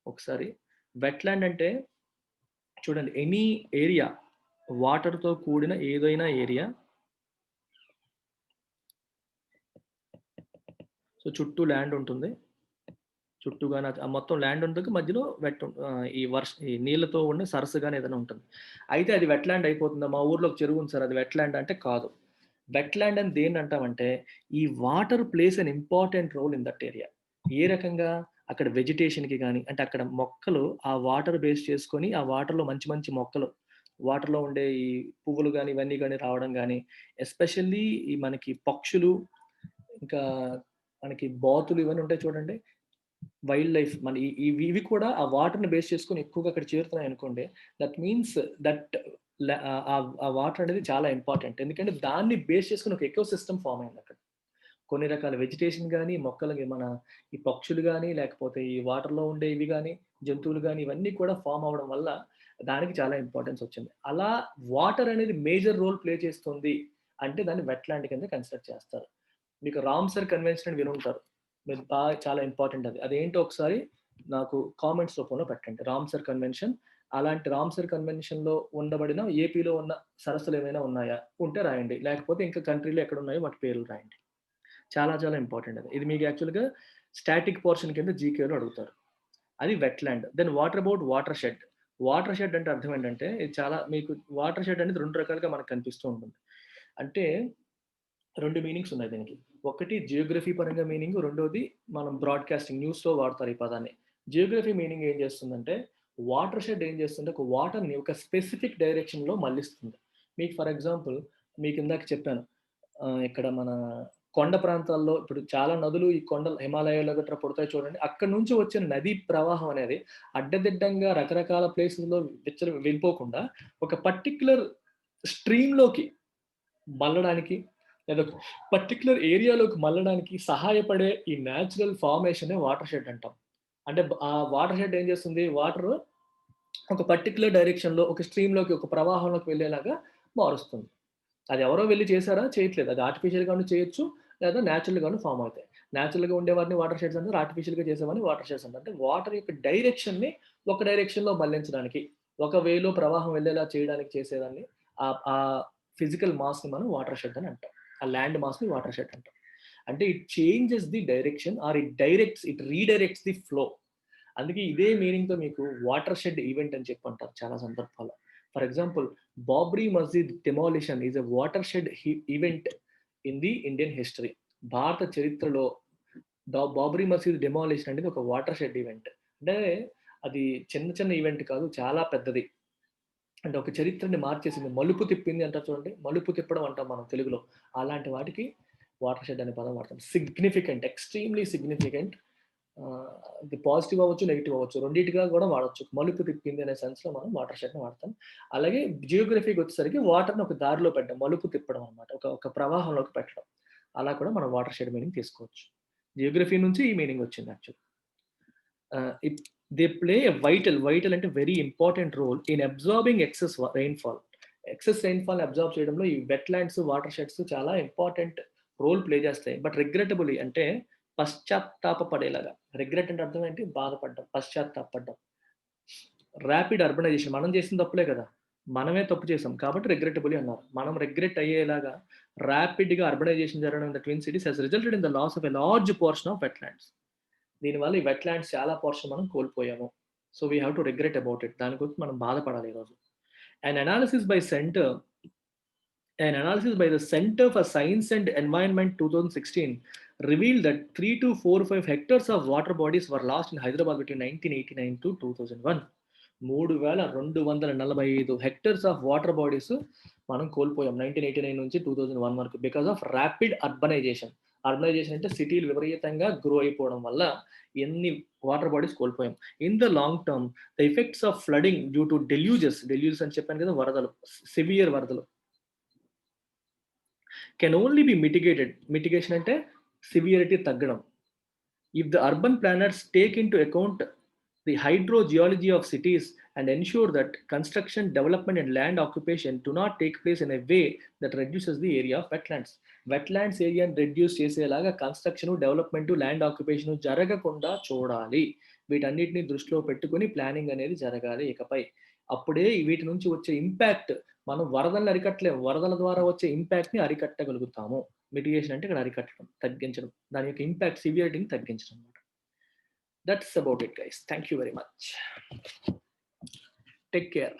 ఒకసారి వెట్లాండ్ అంటే చూడండి, ఎనీ ఏరియా, వాటర్‌తో కూడిన ఏదైనా ఏరియా. సో చుట్టూ ల్యాండ్ ఉంటుంది. చుట్టూ గాని ఆ మొత్తం ల్యాండ్ ఉంటుంది. మధ్యలో ఈ నీళ్ళతో ఉండే సరస్సు గాని ఏదైనా ఉంటుంది. అయితే అది వెట్లాండ్ అయిపోతుందా? మా ఊర్లో ఒక చెరువు ఉంది సార్, అది వెట్లాండ్ అంటే కాదు. వెట్లాండ్ అని దేన్నంటామంటే, ఈ water plays an important role in that area. ఏ రకంగా? అక్కడ వెజిటేషన్‌కి గాని, అంటే అక్కడ మొక్కలు ఆ వాటర్ బేస్ చేసుకొని, ఆ వాటర్‌లో మంచి మంచి మొక్కలు, వాటర్‌లో ఉండే ఈ పువ్వులు గాని, ఇవన్నీ గాని రావడం గాని, ఎస్పెషల్లీ ఈ మనకి పక్షులు, ఇంకా మనకి బాతులు ఇవన్నీ ఉంటాయి చూడండి. వైల్డ్ లైఫ్ మన ఇవి కూడా ఆ వాటర్‌ని బేస్ చేసుకొని ఎక్కువగా అక్కడ చేరుతున్నాయనుకోండి. దట్ మీన్స్ దట్ ఆ వాటర్ అనేది చాలా ఇంపార్టెంట్. ఎందుకంటే దాన్ని బేస్ చేసుకొని ఒక ఎకో సిస్టమ్ ఫార్మ్ అయిందక్కడ. కొన్ని రకాల వెజిటేషన్ గాని, మొక్కలకి మన ఈ పక్షులు గాని, లేకపోతే ఈ వాటర్‌లో ఉండే ఇవి గాని, జంతువులు గాని, ఇవన్నీ కూడా ఫార్మ్ అవ్వడం వల్ల దానికి చాలా ఇంపార్టెన్స్ వచ్చింది. అలా వాటర్ అనేది మేజర్ రోల్ ప్లే చేస్తుంది అంటే దాన్ని వెట్లాండ్ కింద కన్సిడర్ చేస్తారు. మీకు రామ్‌సర్ కన్వెన్షన్ అని వినుంటారు. మీరు చాలా ఇంపార్టెంట్ అది. అదేంటో ఒకసారి నాకు కామెంట్స్ రూపంలో పెట్టండి. Ramsar convention. అలాంటి రామ్‌సర్ కన్వెన్షన్‌లో ఉండబడిన ఏపీలో ఉన్న సరస్సులు ఏమైనా ఉన్నాయా? ఉంటే రాయండి. లేకపోతే ఇంకా కంట్రీలో ఎక్కడున్నాయో వాటి పేర్లు రాయండి. చాలా చాలా ఇంపార్టెంట్ అది. ఇది మీకు యాక్చువల్‌గా స్టాటిక్ పోర్షన్ కింద జీకేలో అడుగుతారు. అది wetland. Then what about watershed? Watershed అంటే అర్థం ఏంటంటే, ఇది చాలా మీకు వాటర్ షెడ్ అనేది 2 రకాలుగా మనకు కనిపిస్తూ ఉంటుంది. అంటే 2 మీనింగ్స్ ఉన్నాయి దీనికి. ఒకటి జియోగ్రఫీ పరంగా మీనింగ్, రెండోది మనం బ్రాడ్‌కాస్టింగ్ న్యూస్‌లో వాడతారు ఈ పదాన్ని. జియోగ్రఫీ మీనింగ్ ఏం చేస్తుందంటే, వాటర్ షెడ్ ఏం చేస్తుందంటే, ఒక వాటర్‌ని ఒక స్పెసిఫిక్ డైరెక్షన్‌లో మళ్లిస్తుంది. మీకు ఫర్ ఎగ్జాంపుల్ మీకు ఇందాక చెప్పాను. ఇక్కడ మన కొండ ప్రాంతాల్లో ఇప్పుడు చాలా నదులు ఈ కొండలు హిమాలయాల్లో గట్రా పుడతాయి చూడండి. అక్కడి నుంచి వచ్చిన నదీ ప్రవాహం అనేది అడ్డదిడ్డంగా రకరకాల ప్లేసెస్‌లో వెళ్ళిపోకుండా ఒక పర్టిక్యులర్ స్ట్రీమ్‌లోకి మళ్ళడానికి, లేదా ఒక పర్టిక్యులర్ ఏరియాలోకి మళ్ళడానికి సహాయపడే ఈ నేచురల్ ఫార్మేషనే వాటర్ షెడ్ అంటాం. అంటే ఆ వాటర్ షెడ్ ఏం చేస్తుంది? వాటరు ఒక పర్టిక్యులర్ డైరెక్షన్‌లో ఒక స్ట్రీమ్‌లోకి, ఒక ప్రవాహంలోకి వెళ్ళేలాగా మారుస్తుంది. అది ఎవరో వెళ్లి చేసారా? చేయట్లేదు. అది ఆర్టిఫిషియల్‌గాను చేయొచ్చు. లేదా నేచురల్‌గాను ఫార్మ్ అవుతాయి. నేచురల్‌గా ఉండేవాటిని వాటర్ షెడ్స్ అంటారు. ఆర్టిఫిషియల్‌గా చేసేవాడిని వాటర్ షెడ్స్ అంటారు. అంటే వాటర్ యొక్క డైరెక్షన్‌ని ఒక డైరెక్షన్‌లో మళ్లించడానికి, ఒక వేలో ప్రవాహం వెళ్ళేలా చేయడానికి చేసేదాన్ని ఆ ఫిజికల్ మాస్‌ని మనం వాటర్ షెడ్ అని అంటాం. ఆ ల్యాండ్ మాస్‌ని వాటర్ షెడ్ అంటాం. అంటే it changes the direction are it redirects the flow. అందుకే ఇదే మీనింగ్తో మీకు వాటర్ షెడ్ ఈవెంట్ అని చెప్పి అంటారు చాలా సందర్భాల్లో. For example, Babri Masjid demolition is a water shed event in the Indian history. భారత చరిత్రలో బాబ్రీ మసీద్ డెమాలిషన్ అనేది ఒక వాటర్ షెడ్ ఈవెంట్. అంటే అది చిన్న చిన్న ఈవెంట్ కాదు, చాలా పెద్దది. అంటే ఒక చరిత్రని మార్చేసింది. మలుపు తిప్పింది అంటారు చూడండి. మలుపు తిప్పడం అంటాం మనం తెలుగులో. అలాంటి వాటికి వాటర్ షెడ్ అనే పదం వాడతాం. Significant, extremely significant. అది పాజిటివ్ అవ్వచ్చు, నెగెటివ్ అవ్వచ్చు. రెండిటిగా కూడా వాడొచ్చు. మలుపు తిప్పింది అనే సెన్స్‌లో మనం వాటర్ షెడ్‌ని వాడతాం. అలాగే జియోగ్రఫీకి వచ్చేసరికి వాటర్‌ని ఒక దారిలో పెట్టడం, మలుపు తిప్పడం అన్నమాట. ఒక ప్రవాహంలోకి పెట్టడం. అలా కూడా మనం వాటర్ షెడ్ మీనింగ్ తీసుకోవచ్చు. జియోగ్రఫీ నుంచి ఈ మీనింగ్ వచ్చింది actually. It they play a vital అంటే very important role in absorbing excess rainfall. Excess రెయిన్‌ఫాల్‌ని అబ్సార్బ్ చేయడంలో ఈ వెట్‌లాండ్స్, వాటర్ షెడ్స్ చాలా ఇంపార్టెంట్ రోల్ ప్లే చేస్తాయి. బట్ రిగ్రెటబుల్లీ అంటే పశ్చాత్తాపపడేలాగా. రిగ్రెట్ అంటే అర్థం ఏంటి? బాధపడ్డం, పశ్చాత్తాపపడ్డం. ర్యాపిడ్ అర్బనైజేషన్ మనం చేసిన తప్పులే కదా! మనమే తప్పు చేసాం. కాబట్టి రిగ్రెటబుల్లీ అన్నారు. మనం రిగ్రెట్ అయ్యేలాగా ర్యాపిడ్‌గా అర్బనైజేషన్ జరగడం in the twin cities has resulted in the loss of a large portion of wetlands. దీనివల్ల ఈ వెట్‌లాండ్స్ చాలా పోర్షన్ మనం కోల్పోయాము. So, we have to regret about it. దాని గురించి మనం బాధపడాలి ఈరోజు. An analysis by centre An analysis by the Center for Science and Environment 2016 revealed that 3 to 4, 5 hectares of water bodies were lost in Hyderabad between 1989 to 2001. 3,245 hectares of water bodies మనం కోల్పోయాం 1989 నుంచి 2001 వరకు because of rapid urbanisation. Urbanisation అంటే సిటీలు విపరీతంగా grow అయిపోవడం వల్ల ఎన్ని వాటర్ బాడీస్ కోల్పోయాం. In the long term the effects of flooding due to deluges అని చెప్పాను కదా, వరదలు, సివియర్ వరదలు can only be mitigated. Mitigation అంటే సివియరిటీ తగ్గడం. If the urban planners take into account the hydrogeology of cities and ensure that construction, development and land occupation do not take place in a way that reduces the area of wetlands. Wetlands ఏరియాని reduce చేసేలాగా construction, development, land occupation జరగకుండా చూడాలి. వీటన్నిటిని దృష్టిలో పెట్టుకొని planning అనేది జరగాలి ఇకపై. అప్పుడే వీటి నుంచి వచ్చే ఇంపాక్ట్, మనం వరదలను అరికట్టలేము. వరదల ద్వారా వచ్చే ఇంపాక్ట్‌ని అరికట్టగలుగుతాము. మిటిగేషన్ అంటే ఇక్కడ అరికట్టడం, తగ్గించడం. దాని యొక్క ఇంపాక్ట్ సివియారిటీని తగ్గించడం అన్నమాట. That's about it, guys. Thank you very much. Take care.